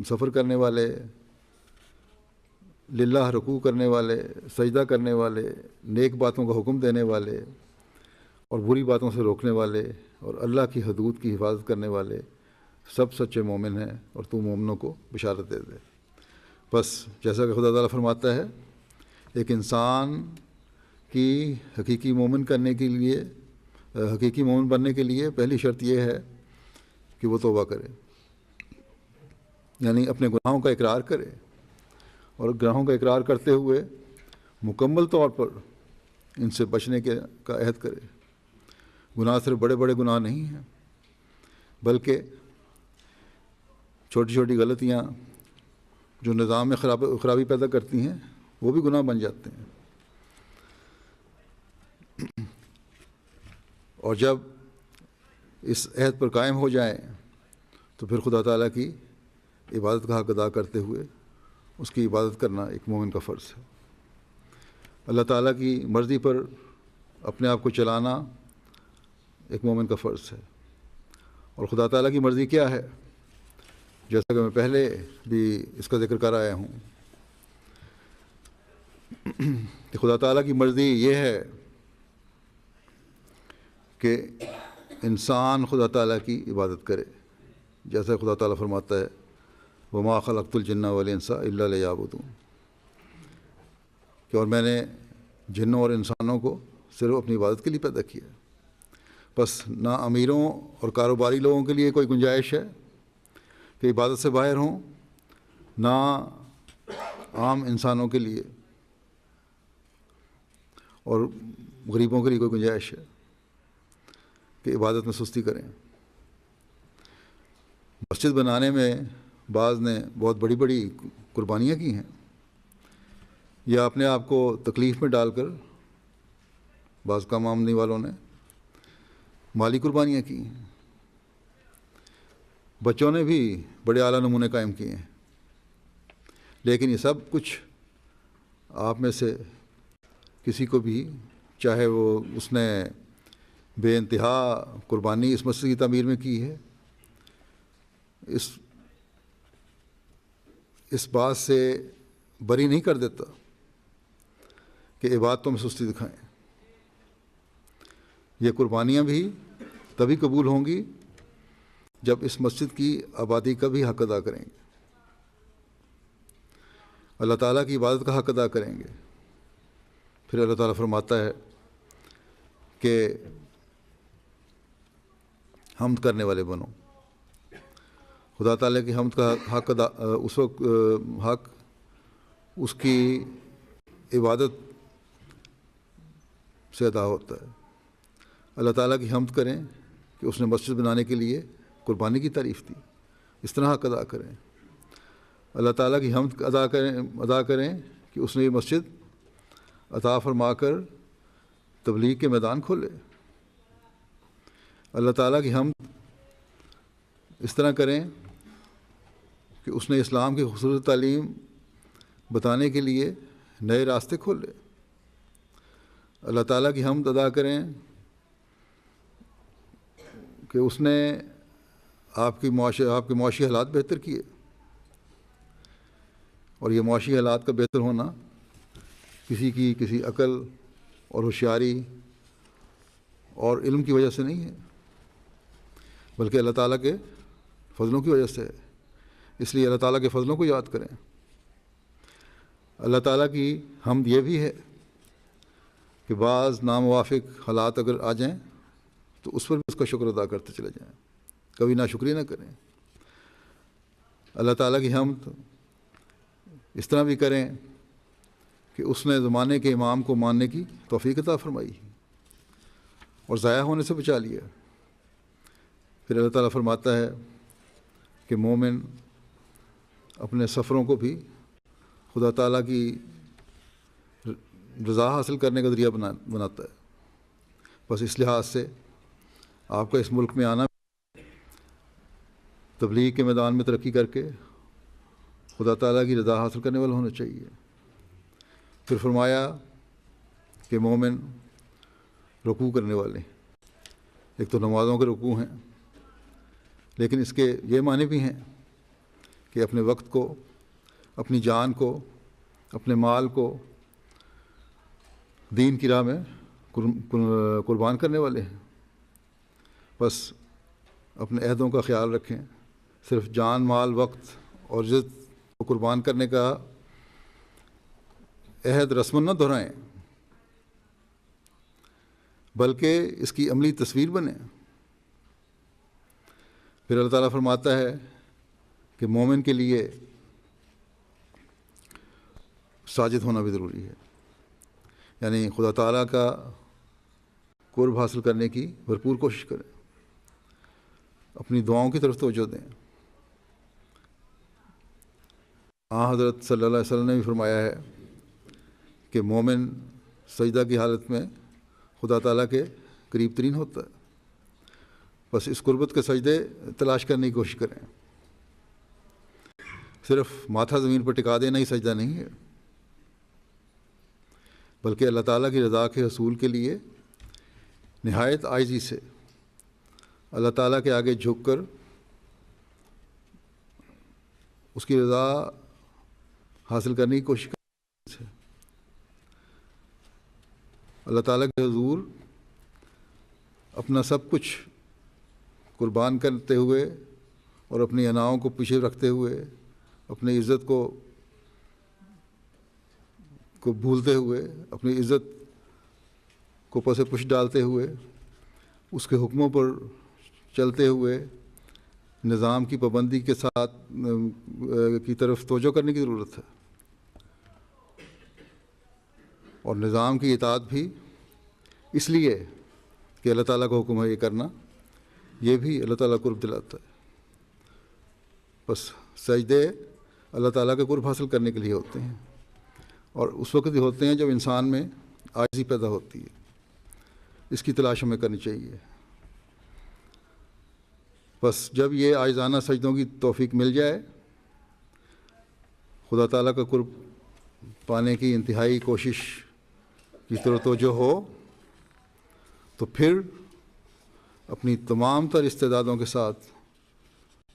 سفر کرنے والے، للہ رکوع کرنے والے، سجدہ کرنے والے، نیک باتوں کا حکم دینے والے اور بری باتوں سے روکنے والے اور اللہ کی حدود کی حفاظت کرنے والے سب سچے مومن ہیں، اور تو مومنوں کو بشارت دے دے۔ بس جیسا کہ خدا تعالیٰ فرماتا ہے، ایک انسان کی حقیقی مومن بننے کے لیے پہلی شرط یہ ہے کہ وہ توبہ کرے، یعنی اپنے گناہوں کا اقرار کرے، اور گناہوں کا اقرار کرتے ہوئے مکمل طور پر ان سے بچنے کا عہد کرے۔ گناہ صرف بڑے بڑے گناہ نہیں ہیں، بلکہ چھوٹی چھوٹی غلطیاں جو نظام میں خرابی پیدا کرتی ہیں وہ بھی گناہ بن جاتے ہیں۔ اور جب اس عہد پر قائم ہو جائیں تو پھر خدا تعالیٰ کی عبادت کا حق ادا کرتے ہوئے اس کی عبادت کرنا ایک مومن کا فرض ہے۔ اللہ تعالیٰ کی مرضی پر اپنے آپ کو چلانا ایک مومن کا فرض ہے۔ اور خدا تعالیٰ کی مرضی کیا ہے؟ جیسا کہ میں پہلے بھی اس کا ذکر کر آیا ہوں کہ خدا تعالیٰ کی مرضی یہ ہے کہ انسان خدا تعالیٰ کی عبادت کرے، جیسا خدا تعالیٰ فرماتا ہے وَمَا خَلَقْتُ الْجِنَّ وَالْإِنسَ إِلَّا لِيَعْبُدُونِ، کہ اور میں نے جنوں اور انسانوں کو صرف اپنی عبادت کے لیے پیدا کیا۔ بس نہ امیروں اور کاروباری لوگوں کے لیے کوئی گنجائش ہے کہ عبادت سے باہر ہوں، نہ عام انسانوں کے لیے اور غریبوں کے لیے کوئی گنجائش ہے۔ کہ عبادت میں سستی کریں۔ مسجد بنانے میں بعض نے بہت بڑی بڑی قربانیاں کی ہیں، یا اپنے آپ کو تکلیف میں ڈال کر بعض کام آمدنی والوں نے مالی قربانیاں کی ہیں۔ بچوں نے بھی بڑے اعلیٰ نمونے قائم کیے ہیں، لیکن یہ سب کچھ آپ میں سے کسی کو بھی، چاہے وہ اس نے بے انتہا قربانی اس مسجد کی تعمیر میں کی ہے، اس بات سے بری نہیں کر دیتا کہ عبادتوں میں سستی دکھائیں۔ یہ قربانیاں بھی تبھی قبول ہوں گی جب اس مسجد کی آبادی کا بھی حق ادا کریں گے، اللہ تعالیٰ کی عبادت کا حق ادا کریں گے۔ پھر اللہ تعالیٰ فرماتا ہے کہ حمد کرنے والے بنو۔ خدا تعالیٰ کی حمد کا حق ادا اس وقت حق اس کی عبادت سے ادا ہوتا ہے۔ اللہ تعالیٰ کی حمد کریں کہ اس نے مسجد بنانے کے لیے قربانی کی تعریف دی، اس طرح حق ادا کریں۔ اللہ تعالیٰ کی حمد ادا کریں کہ اس نے یہ مسجد عطا فرما کر تبلیغ کے میدان کھولے۔ اللہ تعالیٰ کی حمد اس طرح کریں کہ اس نے اسلام کی خصوصی تعلیم بتانے کے لیے نئے راستے کھولے۔ اللہ تعالیٰ کی حمد ادا کریں کہ اس نے آپ کے معاشی حالات بہتر کیے، اور یہ معاشی حالات کا بہتر ہونا کسی عقل اور ہوشیاری اور علم کی وجہ سے نہیں ہے، بلکہ اللہ تعالیٰ کے فضلوں کی وجہ سے ہے۔ اس لیے اللہ تعالیٰ کے فضلوں کو یاد کریں۔ اللہ تعالیٰ کی حمد یہ بھی ہے کہ بعض ناموافق حالات اگر آ جائیں تو اس پر بھی اس کا شکر ادا کرتے چلے جائیں، کبھی ناشکری نہ کریں۔ اللہ تعالیٰ کی حمد اس طرح بھی کریں کہ اس نے زمانے کے امام کو ماننے کی توفیق عطا فرمائی اور ضائع ہونے سے بچا لیا۔ پھر اللہ تعالیٰ فرماتا ہے کہ مومن اپنے سفروں کو بھی خدا تعالیٰ کی رضا حاصل کرنے کا ذریعہ بناتا ہے۔ بس اس لحاظ سے آپ کا اس ملک میں آنا تبلیغ کے میدان میں ترقی کر کے خدا تعالیٰ کی رضا حاصل کرنے والا ہونا چاہیے۔ پھر فرمایا کہ مومن رکوع کرنے والے، ایک تو نمازوں کے رکوع ہیں، لیکن اس کے یہ معنی بھی ہیں کہ اپنے وقت کو، اپنی جان کو، اپنے مال کو دین کی راہ میں قربان کرنے والے ہیں۔ بس اپنے عہدوں کا خیال رکھیں، صرف جان، مال، وقت اور عزت کو قربان کرنے کا عہد رسم نہ دہرائیں، بلکہ اس کی عملی تصویر بنیں۔ پھر اللہ تعالیٰ فرماتا ہے کہ مومن کے لیے ساجد ہونا بھی ضروری ہے، یعنی خدا تعالیٰ کا قرب حاصل کرنے کی بھرپور کوشش کریں، اپنی دعاؤں کی طرف توجہ دیں۔ حضرت صلی اللہ علیہ وسلم نے بھی فرمایا ہے کہ مومن سجدہ کی حالت میں خدا تعالیٰ کے قریب ترین ہوتا ہے۔ بس اس قربت کے سجدے تلاش کرنے کی کوشش کریں۔ صرف ماتھا زمین پر ٹکا دینا ہی سجدہ نہیں ہے، بلکہ اللہ تعالیٰ کی رضا کے حصول کے لیے نہایت عاجزی سے اللہ تعالیٰ کے آگے جھک کر اس کی رضا حاصل کرنے کی کوشش کریں۔ اللہ تعالیٰ کے حضور اپنا سب کچھ قربان کرتے ہوئے اور اپنی اناؤں کو پیچھے رکھتے ہوئے، اپنی عزت کو بھولتے ہوئے، اپنی عزت کو پس پش ڈالتے ہوئے، اس کے حکموں پر چلتے ہوئے نظام کی پابندی کے ساتھ کی طرف توجہ کرنے کی ضرورت ہے، اور نظام کی اطاعت بھی اس لیے کہ اللہ تعالیٰ کا حکم ہے یہ کرنا، یہ بھی اللہ تعالیٰ قرب دلاتا ہے۔ بس سجدے اللہ تعالیٰ کے قرب حاصل کرنے کے لیے ہوتے ہیں، اور اس وقت ہی ہوتے ہیں جب انسان میں عاجزی پیدا ہوتی ہے۔ اس کی تلاش ہمیں کرنی چاہیے۔ بس جب یہ عاجزانہ سجدوں کی توفیق مل جائے، خدا تعالیٰ کا قرب پانے کی انتہائی کوشش کی طرف توجہ ہو، تو پھر اپنی تمام تر استعدادوں کے ساتھ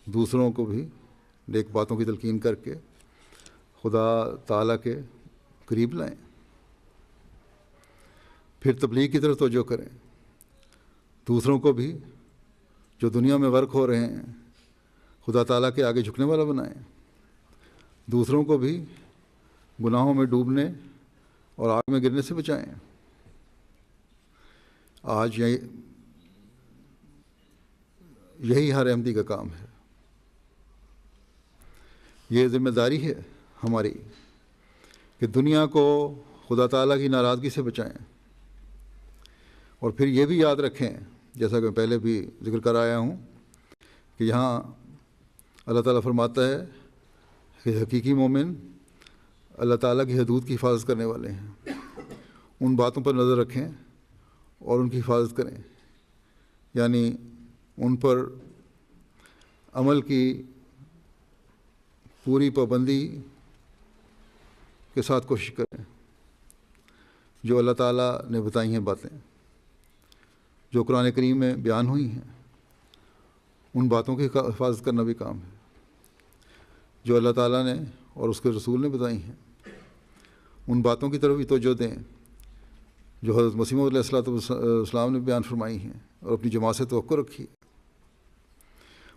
دوسروں کو بھی نیک باتوں کی تلقین کر کے خدا تعالیٰ کے قریب لائیں۔ پھر تبلیغ کی طرف توجہ کریں، دوسروں کو بھی جو دنیا میں غرق ہو رہے ہیں خدا تعالیٰ کے آگے جھکنے والا بنائیں، دوسروں کو بھی گناہوں میں ڈوبنے اور آگ میں گرنے سے بچائیں۔ آج یہی ہر احمدی کا کام ہے۔ یہ ذمہ داری ہے ہماری کہ دنیا کو خدا تعالیٰ کی ناراضگی سے بچائیں، اور پھر یہ بھی یاد رکھیں، جیسا کہ میں پہلے بھی ذکر کر آیا ہوں، کہ یہاں اللہ تعالیٰ فرماتا ہے کہ حقیقی مومن اللہ تعالیٰ کی حدود کی حفاظت کرنے والے ہیں۔ ان باتوں پر نظر رکھیں اور ان کی حفاظت کریں، یعنی ان پر عمل کی پوری پابندی کے ساتھ کوشش کریں۔ جو اللہ تعالیٰ نے بتائی ہیں باتیں، جو قرآن کریم میں بیان ہوئی ہیں، ان باتوں کی حفاظت کرنا بھی کام ہے۔ جو اللہ تعالیٰ نے اور اس کے رسول نے بتائی ہیں، ان باتوں کی طرف بھی توجہ دیں جو حضرت مسیح موعود علیہ السلام نے بیان فرمائی ہیں، اور اپنی جماعت سے توقع رکھی۔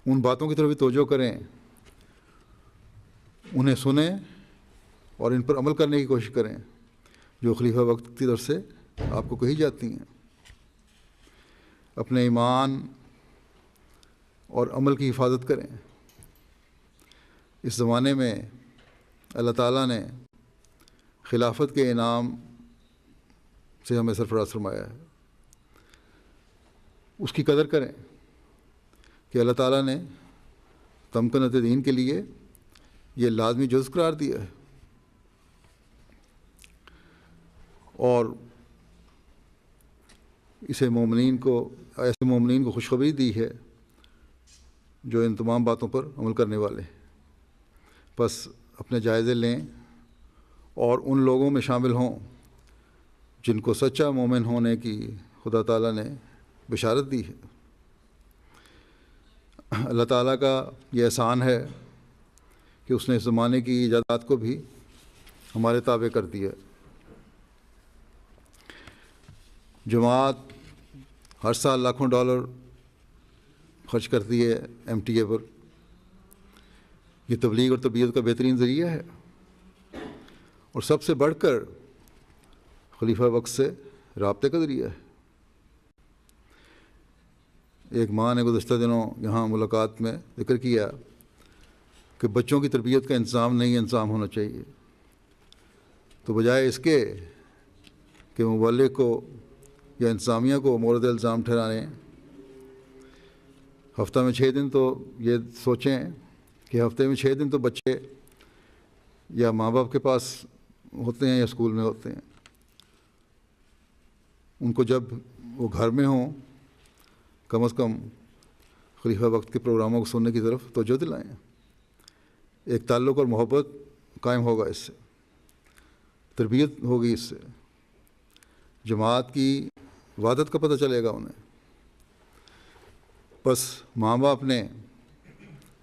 ان باتوں کی طرف بھی توجہ کریں، انہیں سنیں اور ان پر عمل کرنے کی کوشش کریں جو خلیفہ وقت کی طرف سے آپ کو کہی جاتی ہیں۔ اپنے ایمان اور عمل کی حفاظت کریں۔ اس زمانے میں اللہ تعالیٰ نے خلافت کے انعام سے ہمیں سرفراز فرمایا ہے، اس کی قدر کریں کہ اللہ تعالیٰ نے تمکنت دین کے لیے یہ لازمی جز قرار دیا ہے، اور ایسے مومنین کو خوشخبری دی ہے جو ان تمام باتوں پر عمل کرنے والے ہیں۔ بس اپنے جائزے لیں اور ان لوگوں میں شامل ہوں جن کو سچا مومن ہونے کی خدا تعالیٰ نے بشارت دی ہے۔ اللہ تعالیٰ کا یہ احسان ہے کہ اس نے اس زمانے کی ایجادات کو بھی ہمارے تابع کر دیا۔ جماعت ہر سال لاکھوں ڈالر خرچ کرتی ہے MTA پر۔ یہ تبلیغ اور تربیت کا بہترین ذریعہ ہے، اور سب سے بڑھ کر خلیفہ وقت سے رابطے کا ذریعہ ہے۔ ایک ماں نے گزشتہ دنوں یہاں ملاقات میں ذکر کیا کہ بچوں کی تربیت کا نہیں انتظام ہونا چاہیے، تو بجائے اس کے کہ مبلغ کو یا انتظامیہ کو مورد الزام ٹھہرانے، ہفتہ میں 6 دن تو یہ سوچیں کہ ہفتے میں 6 دن تو بچے یا ماں باپ کے پاس ہوتے ہیں یا اسکول میں ہوتے ہیں، ان کو جب وہ گھر میں ہوں کم از کم خلیفہ وقت کے پروگراموں کو سننے کی طرف توجہ دلائیں۔ ایک تعلق اور محبت قائم ہوگا، اس سے تربیت ہوگی، اس سے جماعت کی وحدت کا پتہ چلے گا انہیں۔ بس ماں باپ نے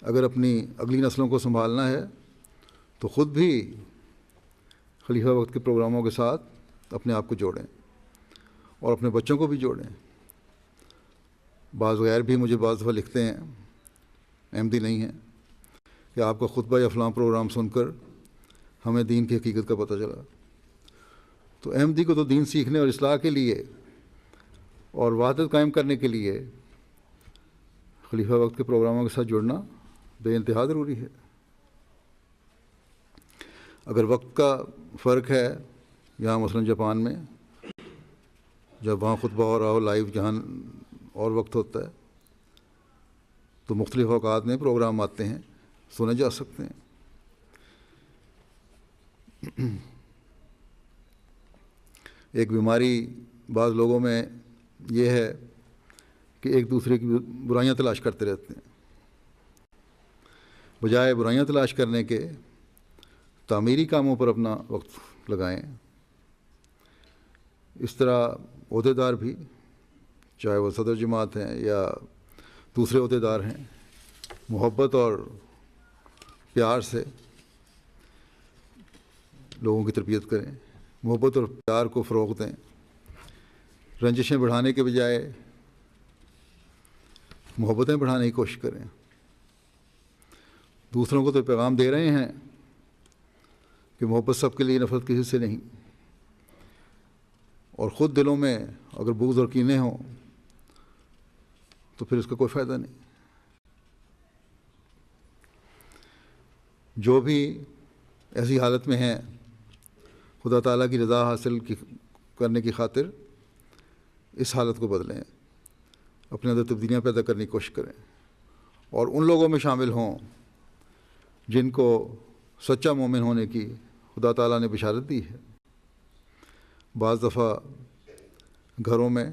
اگر اپنی اگلی نسلوں کو سنبھالنا ہے تو خود بھی خلیفہ وقت کے پروگراموں کے ساتھ اپنے آپ کو جوڑیں اور اپنے بچوں کو بھی جوڑیں۔ بعض غیر بھی مجھے بعض دفعہ لکھتے ہیں، احمدی نہیں ہیں، کہ آپ کا خطبہ یا فلاں پروگرام سن کر ہمیں دین کی حقیقت کا پتہ چلا۔ تو احمدی کو تو دین سیکھنے اور اصلاح کے لیے اور وحدت قائم کرنے کے لیے خلیفہ وقت کے پروگراموں کے ساتھ جڑنا بے انتہا ضروری ہے۔ اگر وقت کا فرق ہے، یہاں مثلاً جاپان میں جب وہاں خطبہ ہو رہا ہو لائیو، جہاں اور وقت ہوتا ہے، تو مختلف اوقات میں پروگرام آتے ہیں، سنے جا سکتے ہیں۔ ایک بیماری بعض لوگوں میں یہ ہے کہ ایک دوسرے کی برائیاں تلاش کرتے رہتے ہیں، بجائے برائیاں تلاش کرنے کے تعمیری کاموں پر اپنا وقت لگائیں۔ اس طرح عہدے دار بھی، چاہے وہ صدر جماعت ہیں یا دوسرے عہدے دار ہیں، محبت اور پیار سے لوگوں کی تربیت کریں، محبت اور پیار کو فروغ دیں، رنجشیں بڑھانے کے بجائے محبتیں بڑھانے کی کوشش کریں۔ دوسروں کو تو پیغام دے رہے ہیں کہ محبت سب کے لیے، نفرت کسی سے نہیں، اور خود دلوں میں اگر بغض اور کینے ہوں تو پھر اس کا کوئی فائدہ نہیں۔ جو بھی ایسی حالت میں ہیں، خدا تعالیٰ کی رضا حاصل کرنے کی خاطر اس حالت کو بدلیں، اپنے اندر تبدیلیاں پیدا کرنے کی کوشش کریں، اور ان لوگوں میں شامل ہوں جن کو سچا مومن ہونے کی خدا تعالیٰ نے بشارت دی ہے۔ بعض دفعہ گھروں میں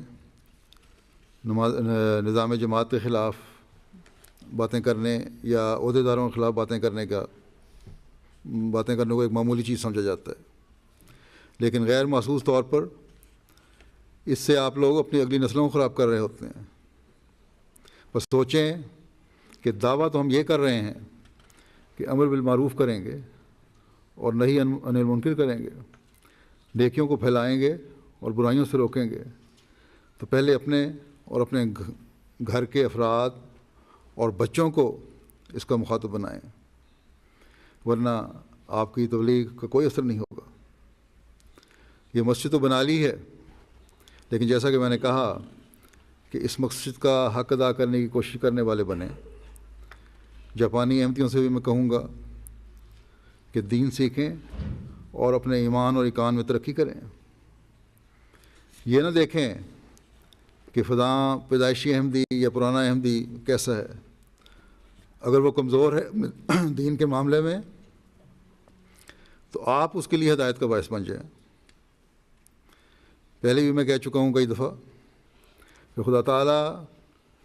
نظام جماعت کے خلاف باتیں کرنے یا عہدے داروں کے خلاف باتیں کرنے کو ایک معمولی چیز سمجھا جاتا ہے، لیکن غیر محسوس طور پر اس سے آپ لوگ اپنی اگلی نسلوں کو خراب کر رہے ہوتے ہیں۔ بس سوچیں کہ دعویٰ تو ہم یہ کر رہے ہیں کہ امر بالمعروف کریں گے اور نہی عن المنکر کریں گے، نیکیوں کو پھیلائیں گے اور برائیوں سے روکیں گے، تو پہلے اپنے اور اپنے گھر کے افراد اور بچوں کو اس کا مخاطب بنائیں، ورنہ آپ کی تبلیغ کا کوئی اثر نہیں ہوگا۔ یہ مسجد تو بنا لی ہے، لیکن جیسا کہ میں نے کہا کہ اس مسجد کا حق ادا کرنے کی کوشش کرنے والے بنیں۔ جاپانی احمدیوں سے بھی میں کہوں گا کہ دین سیکھیں اور اپنے ایمان اور ایقان میں ترقی کریں۔ یہ نہ دیکھیں کہ فلاں پیدائشی احمدی یا پرانا احمدی کیسا ہے، اگر وہ کمزور ہے دین کے معاملے میں تو آپ اس کے لیے ہدایت کا باعث بن جائیں۔ پہلے بھی میں کہہ چکا ہوں کئی دفعہ کہ خدا تعالیٰ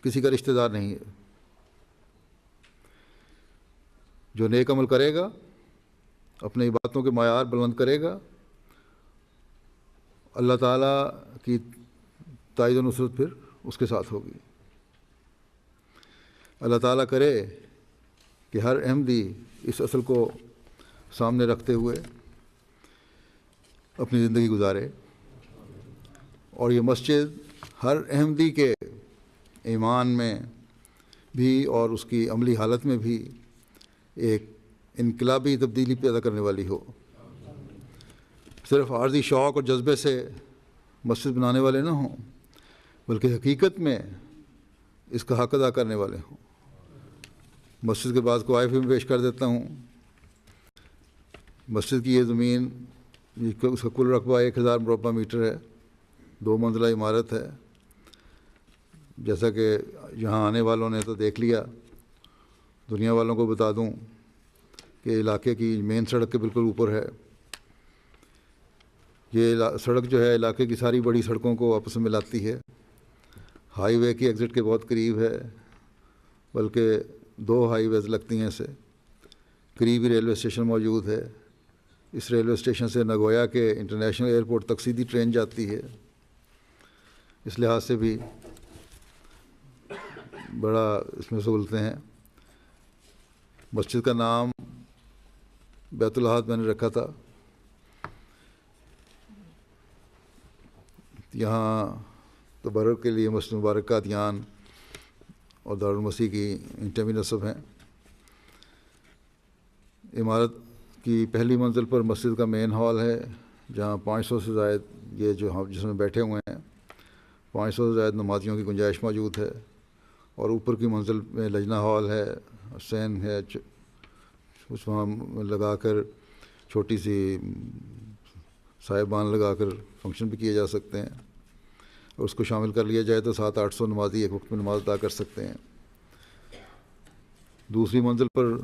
کسی کا رشتہ دار نہیں ہے۔ جو نیک عمل کرے گا، اپنی باتوں کے معیار بلند کرے گا، اللہ تعالیٰ کی تائید و نصرت پھر اس کے ساتھ ہوگی۔ اللہ تعالیٰ کرے کہ ہر احمدی اس اصل کو سامنے رکھتے ہوئے اپنی زندگی گزارے، اور یہ مسجد ہر احمدی کے ایمان میں بھی اور اس کی عملی حالت میں بھی ایک انقلابی تبدیلی پیدا کرنے والی ہو۔ صرف عارضی شوق اور جذبے سے مسجد بنانے والے نہ ہوں، بلکہ حقیقت میں اس کا حق ادا کرنے والے ہوں۔ مسجد کے بعد کوائف بھی میں پیش کر دیتا ہوں۔ مسجد کی یہ زمین، اس کا کل رقبہ 1000 مربع میٹر ہے، 2 منزلہ عمارت ہے۔ جیسا کہ یہاں آنے والوں نے تو دیکھ لیا، دنیا والوں کو بتا دوں کہ علاقے کی مین سڑک کے بالکل اوپر ہے۔ یہ سڑک جو ہے علاقے کی ساری بڑی سڑکوں کو آپس میں ملاتی ہے، ہائی وے کی ایگزٹ کے بہت قریب ہے، بلکہ 2 ہائی ویز لگتی ہیں اسے۔ قریب ہی ریلوے اسٹیشن موجود ہے۔ اس ریلوے اسٹیشن سے نگویا کے انٹرنیشنل ایئرپورٹ تک سیدھی ٹرین جاتی ہے۔ اس لحاظ سے بھی بڑا اس میں سہولتیں ہیں۔ مسجد کا نام بیت الاحد میں نے رکھا تھا۔ یہاں تبرک کے لیے مسجد مبارک کا قادیان اور دارالمسیح کی انٹمی نصب ہیں۔ عمارت کی پہلی منزل پر مسجد کا مین ہال ہے، جہاں 500 سے زائد یہ جو ہم جس میں بیٹھے ہوئے ہیں 500 سے زائد نمازیوں کی گنجائش موجود ہے، اور اوپر کی منزل میں لجنہ ہال ہے، حسین ہے، اس وہاں لگا کر چھوٹی سی صاحبان لگا کر فنکشن بھی کیے جا سکتے ہیں۔ اور اس کو شامل کر لیا جائے تو 700-800 نمازی ایک وقت میں نماز ادا کر سکتے ہیں۔ دوسری منزل پر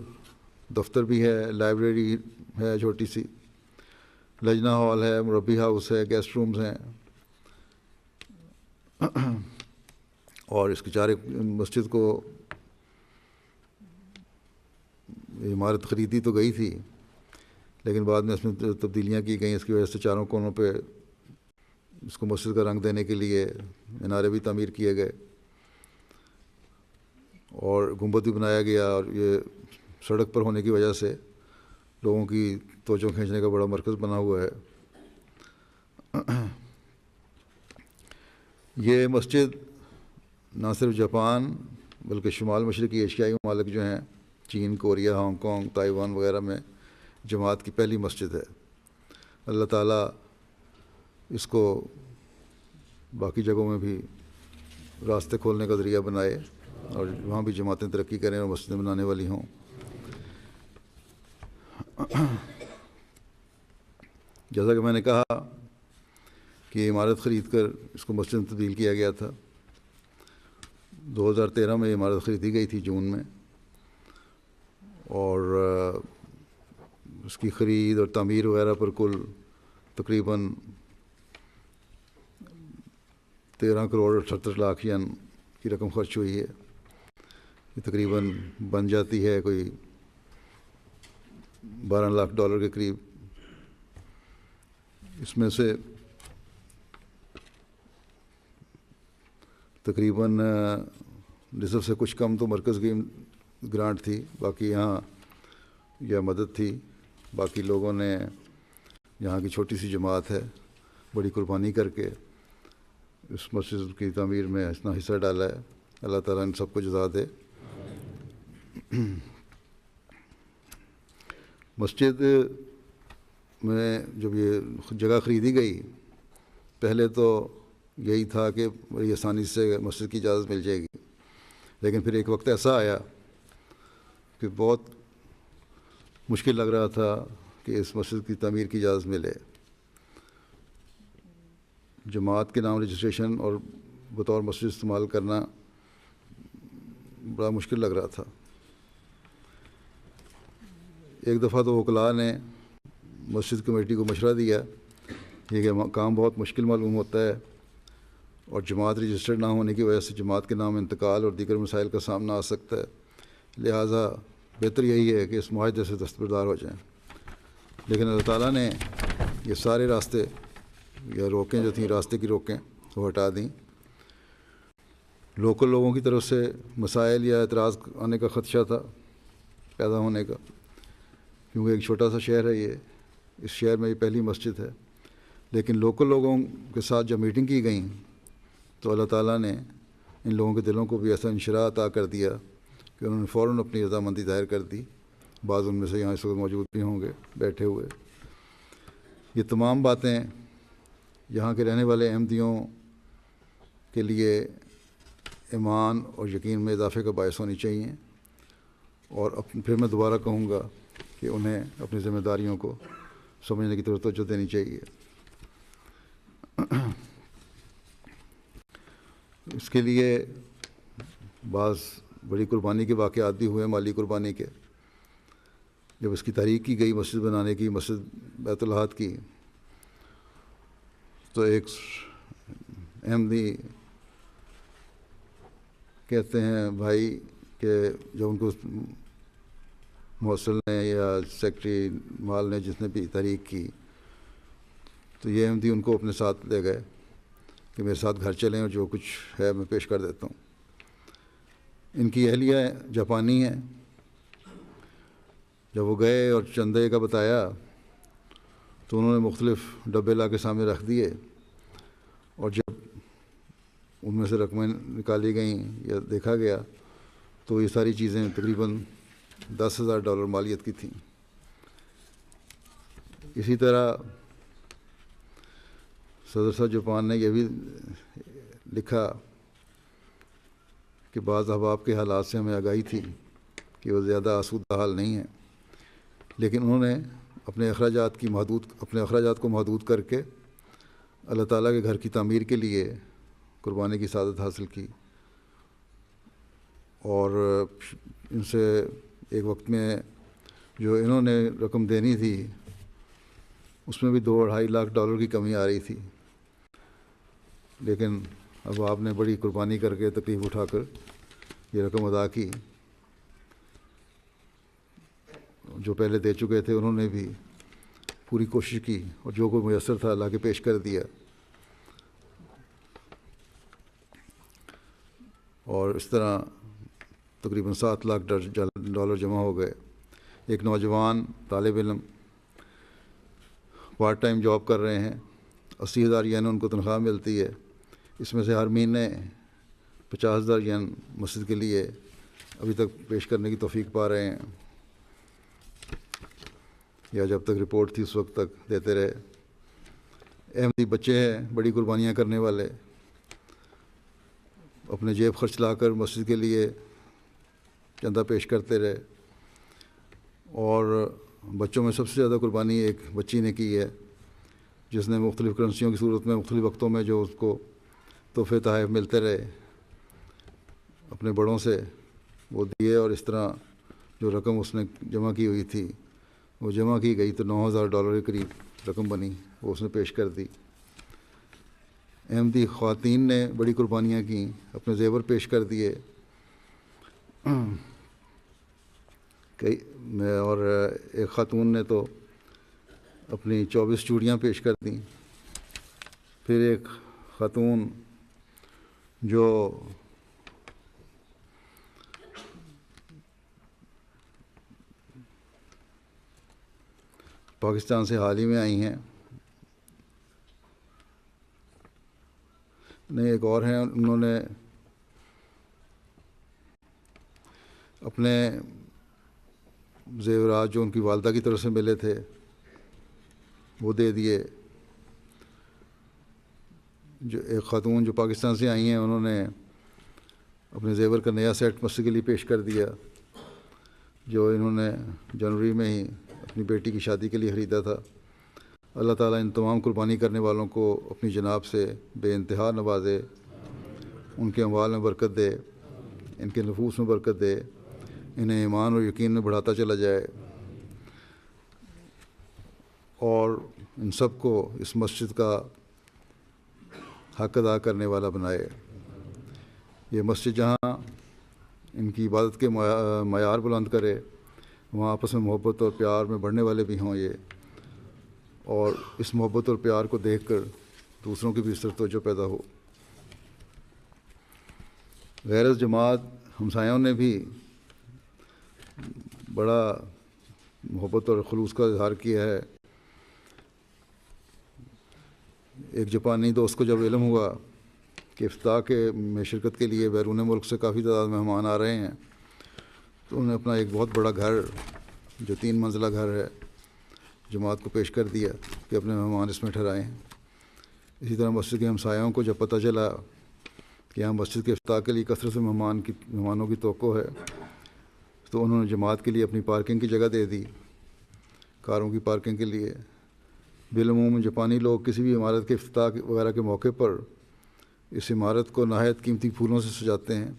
دفتر بھی ہے، لائبریری ہے چھوٹی سی، لجنہ ہال ہے، مربی ہاؤس ہے، گیسٹ رومز ہیں، اور اس کے چارے مسجد کو عمارت خریدی تو گئی تھی، لیکن بعد میں اس میں تبدیلیاں کی گئیں، اس کی وجہ سے چاروں کونوں پہ اس کو مسجد کا رنگ دینے کے لیے مینارے بھی تعمیر کیے گئے اور گنبد بھی بنایا گیا، اور یہ سڑک پر ہونے کی وجہ سے لوگوں کی توجہ کھینچنے کا بڑا مرکز بنا ہوا ہے۔ یہ مسجد نہ صرف جاپان بلکہ شمال مشرقی ایشیائی ممالک جو ہیں، چین، کوریا، ہانگ کانگ، تائیوان وغیرہ میں جماعت کی پہلی مسجد ہے۔ اللہ تعالیٰ اس کو باقی جگہوں میں بھی راستے کھولنے کا ذریعہ بنائے اور وہاں بھی جماعتیں ترقی کریں اور مسجدیں بنانے والی ہوں۔ جیسا کہ میں نے کہا کہ عمارت خرید کر اس کو مسجد میں تبدیل کیا گیا تھا۔ 2013 میں یہ عمارت خریدی گئی تھی جون میں، اور اس کی خرید اور تعمیر وغیرہ پر کل تقریباً 13 کروڑ 78 لاکھ ین کی رقم خرچ ہوئی ہے۔ یہ تقریباً بن جاتی ہے کوئی 12 لاکھ ڈالر کے قریب۔ اس میں سے تقریباً نصف سے کچھ کم تو مرکز کی گرانٹ تھی، باقی یہاں یہ مدد تھی۔ باقی لوگوں نے، یہاں کی چھوٹی سی جماعت ہے، بڑی قربانی کر کے اس مسجد کی تعمیر میں اتنا حصہ ڈالا ہے۔ اللہ تعالیٰ ان سب کو جزا دے۔ مسجد میں جب یہ جگہ خریدی گئی، پہلے تو یہی تھا کہ بڑی آسانی سے مسجد کی اجازت مل جائے گی، لیکن پھر ایک وقت ایسا آیا کہ بہت مشکل لگ رہا تھا کہ اس مسجد کی تعمیر کی اجازت ملے۔ جماعت کے نام رجسٹریشن اور بطور مسجد استعمال کرنا بڑا مشکل لگ رہا تھا۔ ایک دفعہ تو وکلاء نے مسجد کمیٹی کو مشورہ دیا یہ کام بہت مشکل معلوم ہوتا ہے، اور جماعت رجسٹرڈ نہ ہونے کی وجہ سے جماعت کے نام انتقال اور دیگر مسائل کا سامنا آ سکتا ہے، لہٰذا بہتر یہی ہے کہ اس معاہدے سے دستبردار ہو جائیں۔ لیکن اللہ تعالیٰ نے یہ سارے راستے یا روکیں جو تھیں راستے کی روکیں وہ ہٹا دیں۔ لوکل لوگوں کی طرف سے مسائل یا اعتراض آنے کا خدشہ تھا پیدا ہونے کا، کیونکہ ایک چھوٹا سا شہر ہے یہ، اس شہر میں یہ پہلی مسجد ہے۔ لیکن لوکل لوگوں کے ساتھ جب میٹنگ کی گئیں تو اللہ تعالیٰ نے ان لوگوں کے دلوں کو بھی ایسا انشراح عطا کر دیا کہ انہوں نے فوراً اپنی رضامندی ظاہر کر دی۔ بعض ان میں سے یہاں اس وقت موجود بھی ہوں گے بیٹھے ہوئے۔ یہ تمام باتیں یہاں کے رہنے والے احمدیوں کے لیے ایمان اور یقین میں اضافے کا باعث ہونی چاہیے، اور پھر میں دوبارہ کہوں گا کہ انہیں اپنی ذمہ داریوں کو سمجھنے کی طرف توجہ دینی چاہیے۔ اس کے لیے بعض بڑی قربانی کے واقعات بھی ہوئے، مالی قربانی کے۔ جب اس کی تحریک کی گئی مسجد بنانے کی، مسجد بیت الاحد کی، تو ایک احمدی کہتے ہیں بھائی کہ جب ان کو موصل نے یا سیکرٹری مال نے جس نے بھی تحریک کی، تو یہ احمدی ان کو اپنے ساتھ لے گئے کہ میرے ساتھ گھر چلیں اور جو کچھ ہے میں پیش کر دیتا ہوں۔ ان کی اہلیہ جاپانی ہیں۔ جب وہ گئے اور چندے کا بتایا تو انہوں نے مختلف ڈبے لا کے سامنے رکھ دیے، اور جب ان میں سے رقمیں نکالی گئیں یا دیکھا گیا تو یہ ساری چیزیں تقریباً $10,000 مالیت کی تھیں۔ اسی طرح صدر صاحب جاپان نے یہ بھی لکھا کہ بعض احباب کے حالات سے ہمیں آگاہی تھی کہ وہ زیادہ آسودہ حال نہیں ہیں، لیکن انہوں نے اپنے اخراجات کو محدود کر کے اللہ تعالیٰ کے گھر کی تعمیر کے لیے قربانی کی سعادت حاصل کی، اور ان سے ایک وقت میں جو انہوں نے رقم دینی تھی اس میں بھی $2.5 لاکھ کی کمی آ رہی تھی، لیکن اب آپ نے بڑی قربانی کر کے تکلیف اٹھا کر یہ رقم ادا کی۔ جو پہلے دے چکے تھے انہوں نے بھی پوری کوشش کی اور جو کوئی میسر تھا اللہ کے پیش کر دیا، اور اس طرح تقریباً $7 لاکھ جمع ہو گئے۔ ایک نوجوان طالب علم پارٹ ٹائم جاب کر رہے ہیں، 80,000 ین ان کو تنخواہ ملتی ہے، اس میں سے ہر مہینے 50,000 ین مسجد کے لیے ابھی تک پیش کرنے کی توفیق پا رہے ہیں، یا جب تک رپورٹ تھی اس وقت تک دیتے رہے۔ احمدی بچے ہیں بڑی قربانیاں کرنے والے، اپنے جیب خرچ لا کر مسجد کے لیے چندہ پیش کرتے رہے، اور بچوں میں سب سے زیادہ قربانی ایک بچی نے کی ہے جس نے مختلف کرنسیوں کی صورت میں مختلف وقتوں میں جو اس کو تحفے تحائف ملتے رہے اپنے بڑوں سے وہ دیے، اور اس طرح جو رقم اس نے جمع کی ہوئی تھی وہ جمع کی گئی تو $9,000 کے قریب رقم بنی، وہ اس نے پیش کر دی۔ احمدی خواتین نے بڑی قربانیاں کیں، اپنے زیور پیش کر دیے، اور ایک خاتون نے تو اپنی 24 چوڑیاں پیش کر دیں۔ پھر ایک خاتون جو پاکستان سے حال ہی میں آئی ہیں، نہیں ایک اور ہیں، انہوں نے اپنے زیورات جو ان کی والدہ کی طرف سے ملے تھے وہ دے دیے۔ جو ایک خاتون جو پاکستان سے آئی ہیں انہوں نے اپنے زیور کا نیا سیٹ مسجد کے لیے پیش کر دیا جو انہوں نے جنوری میں ہی اپنی بیٹی کی شادی کے لیے خریدا تھا۔ اللہ تعالیٰ ان تمام قربانی کرنے والوں کو اپنی جناب سے بے انتہا نوازے، ان کے اموال میں برکت دے، ان کے نفوس میں برکت دے، انہیں ایمان اور یقین میں بڑھاتا چلا جائے، اور ان سب کو اس مسجد کا حق ادا کرنے والا بنائے۔ یہ مسجد جہاں ان کی عبادت کے معیار بلند کرے، وہاں آپس میں محبت اور پیار میں بڑھنے والے بھی ہوں یہ، اور اس محبت اور پیار کو دیکھ کر دوسروں کی بھی اس طرف توجہ پیدا ہو۔ غیر جماعت ہمسایوں نے بھی بڑا محبت اور خلوص کا اظہار کیا ہے۔ ایک جاپانی دوست کو جب علم ہوا کہ افتتاح میں شرکت کے لیے بیرون ملک سے کافی تعداد میں مہمان آ رہے ہیں، تو انہوں نے اپنا ایک بہت بڑا گھر جو 3 منزلہ گھر ہے جماعت کو پیش کر دیا کہ اپنے مہمان اس میں ٹھہرائیں۔ اسی طرح مسجد کے ہمسایوں کو جب پتہ چلا کہ یہاں مسجد کے افتتاح کے لیے کثرت سے مہمانوں کی توقع ہے، تو انہوں نے جماعت کے لیے اپنی پارکنگ کی جگہ دے دی، کاروں کی پارکنگ کے لیے۔ بالعموم جاپانی لوگ کسی بھی عمارت کے افتتاح وغیرہ کے موقع پر اس عمارت کو نہایت قیمتی پھولوں سے سجاتے ہیں۔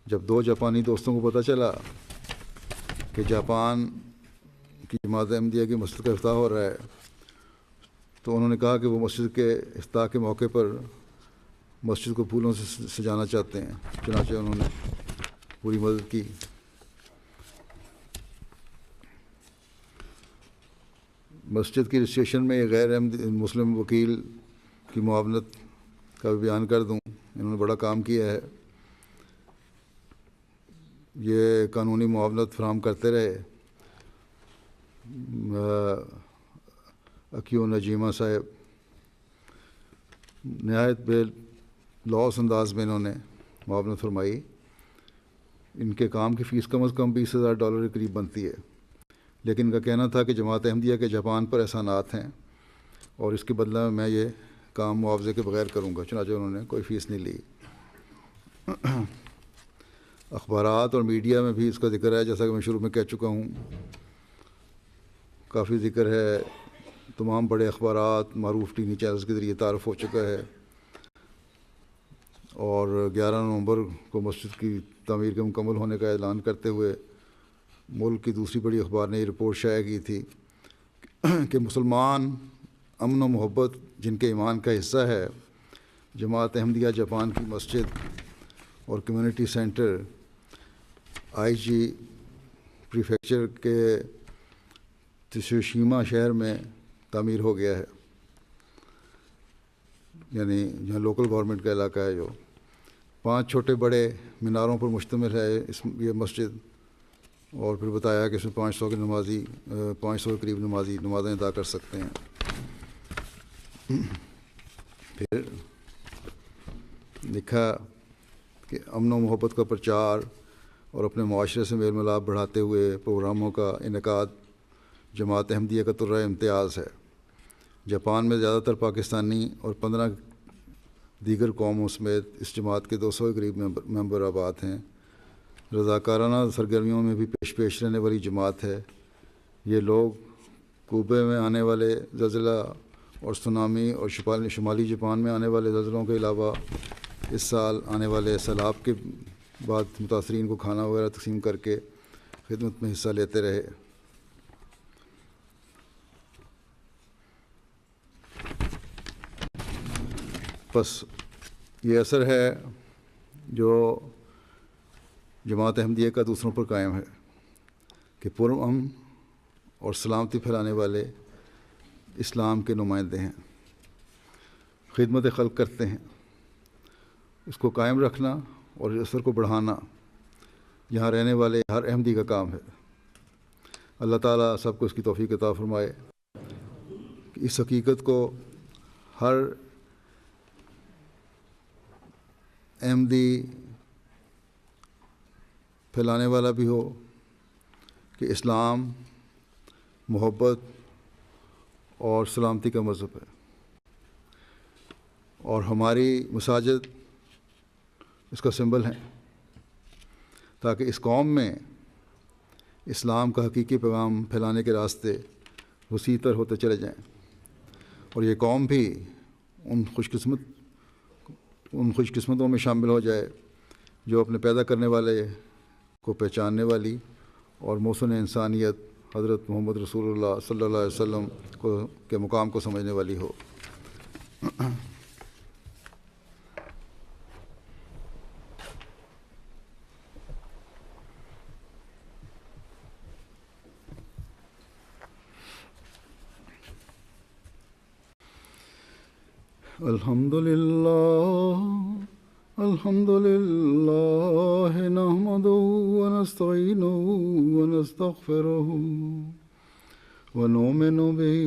جب 2 جاپانی دوستوں کو پتہ چلا کہ جاپان کی جماعت احمدیہ کی مسجد کا افتتاح ہو رہا ہے، تو انہوں نے کہا کہ وہ مسجد کے افتتاح کے موقع پر مسجد کو پھولوں سے سجانا چاہتے ہیں، چنانچہ انہوں نے پوری مدد کی۔ مسجد کی رجسٹریشن میں ایک غیر مسلم وکیل کی معاونت کا بھی بیان کر دوں، انہوں نے بڑا کام کیا ہے۔ یہ قانونی معاونت فراہم کرتے رہے۔ اکیو نجیمہ صاحب نہایت بے لوس انداز میں انہوں نے معاونت فرمائی۔ ان کے کام کی فیس کم از کم $20,000 کے قریب بنتی ہے، لیکن ان کا کہنا تھا کہ جماعت احمدیہ کے جاپان پر احسانات ہیں اور اس کے بدلہ میں یہ کام معاوضے کے بغیر کروں گا، چنانچہ انہوں نے کوئی فیس نہیں لی۔ اخبارات اور میڈیا میں بھی اس کا ذکر ہے، جیسا کہ میں شروع میں کہہ چکا ہوں، کافی ذکر ہے، تمام بڑے اخبارات معروف ٹی وی چینلز کے ذریعے تعارف ہو چکا ہے۔ اور 11 نومبر کو مسجد کی تعمیر کے مکمل ہونے کا اعلان کرتے ہوئے ملک کی دوسری بڑی اخبار نے یہ رپورٹ شائع کی تھی کہ مسلمان امن و محبت جن کے ایمان کا حصہ ہے، جماعت احمدیہ جاپان کی مسجد اور کمیونٹی سینٹر آئی جی پریفیکچر کے تسوشیما شہر میں تعمیر ہو گیا ہے، یعنی جہاں لوکل گورنمنٹ کا علاقہ ہے، جو 5 چھوٹے بڑے میناروں پر مشتمل ہے یہ مسجد، اور پھر بتایا کہ اس میں 500 کے قریب نمازی نمازیں ادا کر سکتے ہیں۔ پھر لکھا کہ امن و محبت کا پرچار اور اپنے معاشرے سے میل ملاپ بڑھاتے ہوئے پروگراموں کا انعقاد جماعت احمدیہ کا طرز امتیاز ہے۔ جاپان میں زیادہ تر پاکستانی اور 15 دیگر قوموں سمیت اس جماعت کے 200 کے قریب ممبر آباد ہیں۔ رضاکارانہ سرگرمیوں میں بھی پیش رہنے والی جماعت ہے۔ یہ لوگ کوبے میں آنے والے زلزلہ اور سونامی اور شمالی جاپان میں آنے والے زلزلوں کے علاوہ اس سال آنے والے سیلاب کے بعد متاثرین کو کھانا وغیرہ تقسیم کر کے خدمت میں حصہ لیتے رہے۔ بس یہ اثر ہے جو جماعت احمدیہ کا دوسروں پر قائم ہے کہ پرامن اور سلامتی پھیلانے والے اسلام کے نمائندے ہیں، خدمت خلق کرتے ہیں۔ اس کو قائم رکھنا اور اس اثر کو بڑھانا یہاں رہنے والے ہر احمدی کا کام ہے۔ اللہ تعالیٰ سب کو اس کی توفیق عطا فرمائے کہ اس حقیقت کو ہر احمدی پھیلانے والا بھی ہو کہ اسلام محبت اور سلامتی کا مذہب ہے، اور ہماری مساجد اس کا سمبل ہیں، تاکہ اس قوم میں اسلام کا حقیقی پیغام پھیلانے کے راستے وسیع تر ہوتے چلے جائیں، اور یہ قوم بھی ان خوش قسمتوں میں شامل ہو جائے جو اپنے پیدا کرنے والے کو پہچاننے والی اور محسن انسانیت حضرت محمد رسول اللہ صلی اللہ علیہ وسلم کے مقام کو سمجھنے والی ہو۔ الحمد للہ نحمده ونستعینه ونستغفره ونؤمن به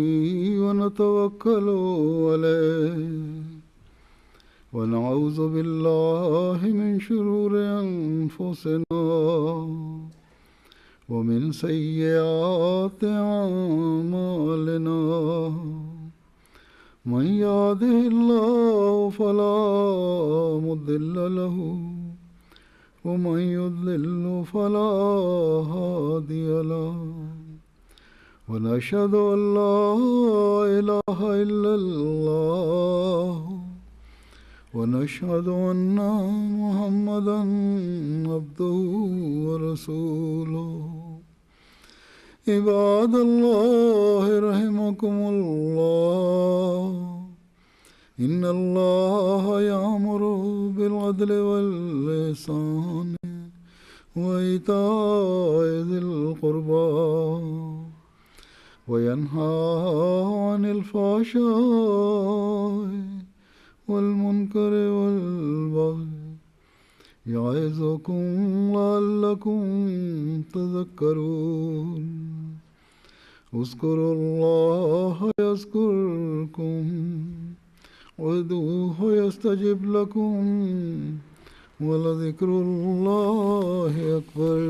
ونتوکل علیہ ونعوذ باللہ من شرور انفسنا ومن سیئات اعمالنا من يهده الله فلا مضل له ومن يضلل فلا هادي له ونشهد أن لا إله إلا الله ونشهد أن محمدا عبده ورسوله عباد الله رحمكم الله إن الله يأمر بالعدل والإحسان وإيتاء ذي القربى وينهى عن الفحشاء والمنكر والبغي يعظكم لعلكم تذكرون اذكروا الله يذكركم وادعوه يستجب لكم ولذكر الله أكبر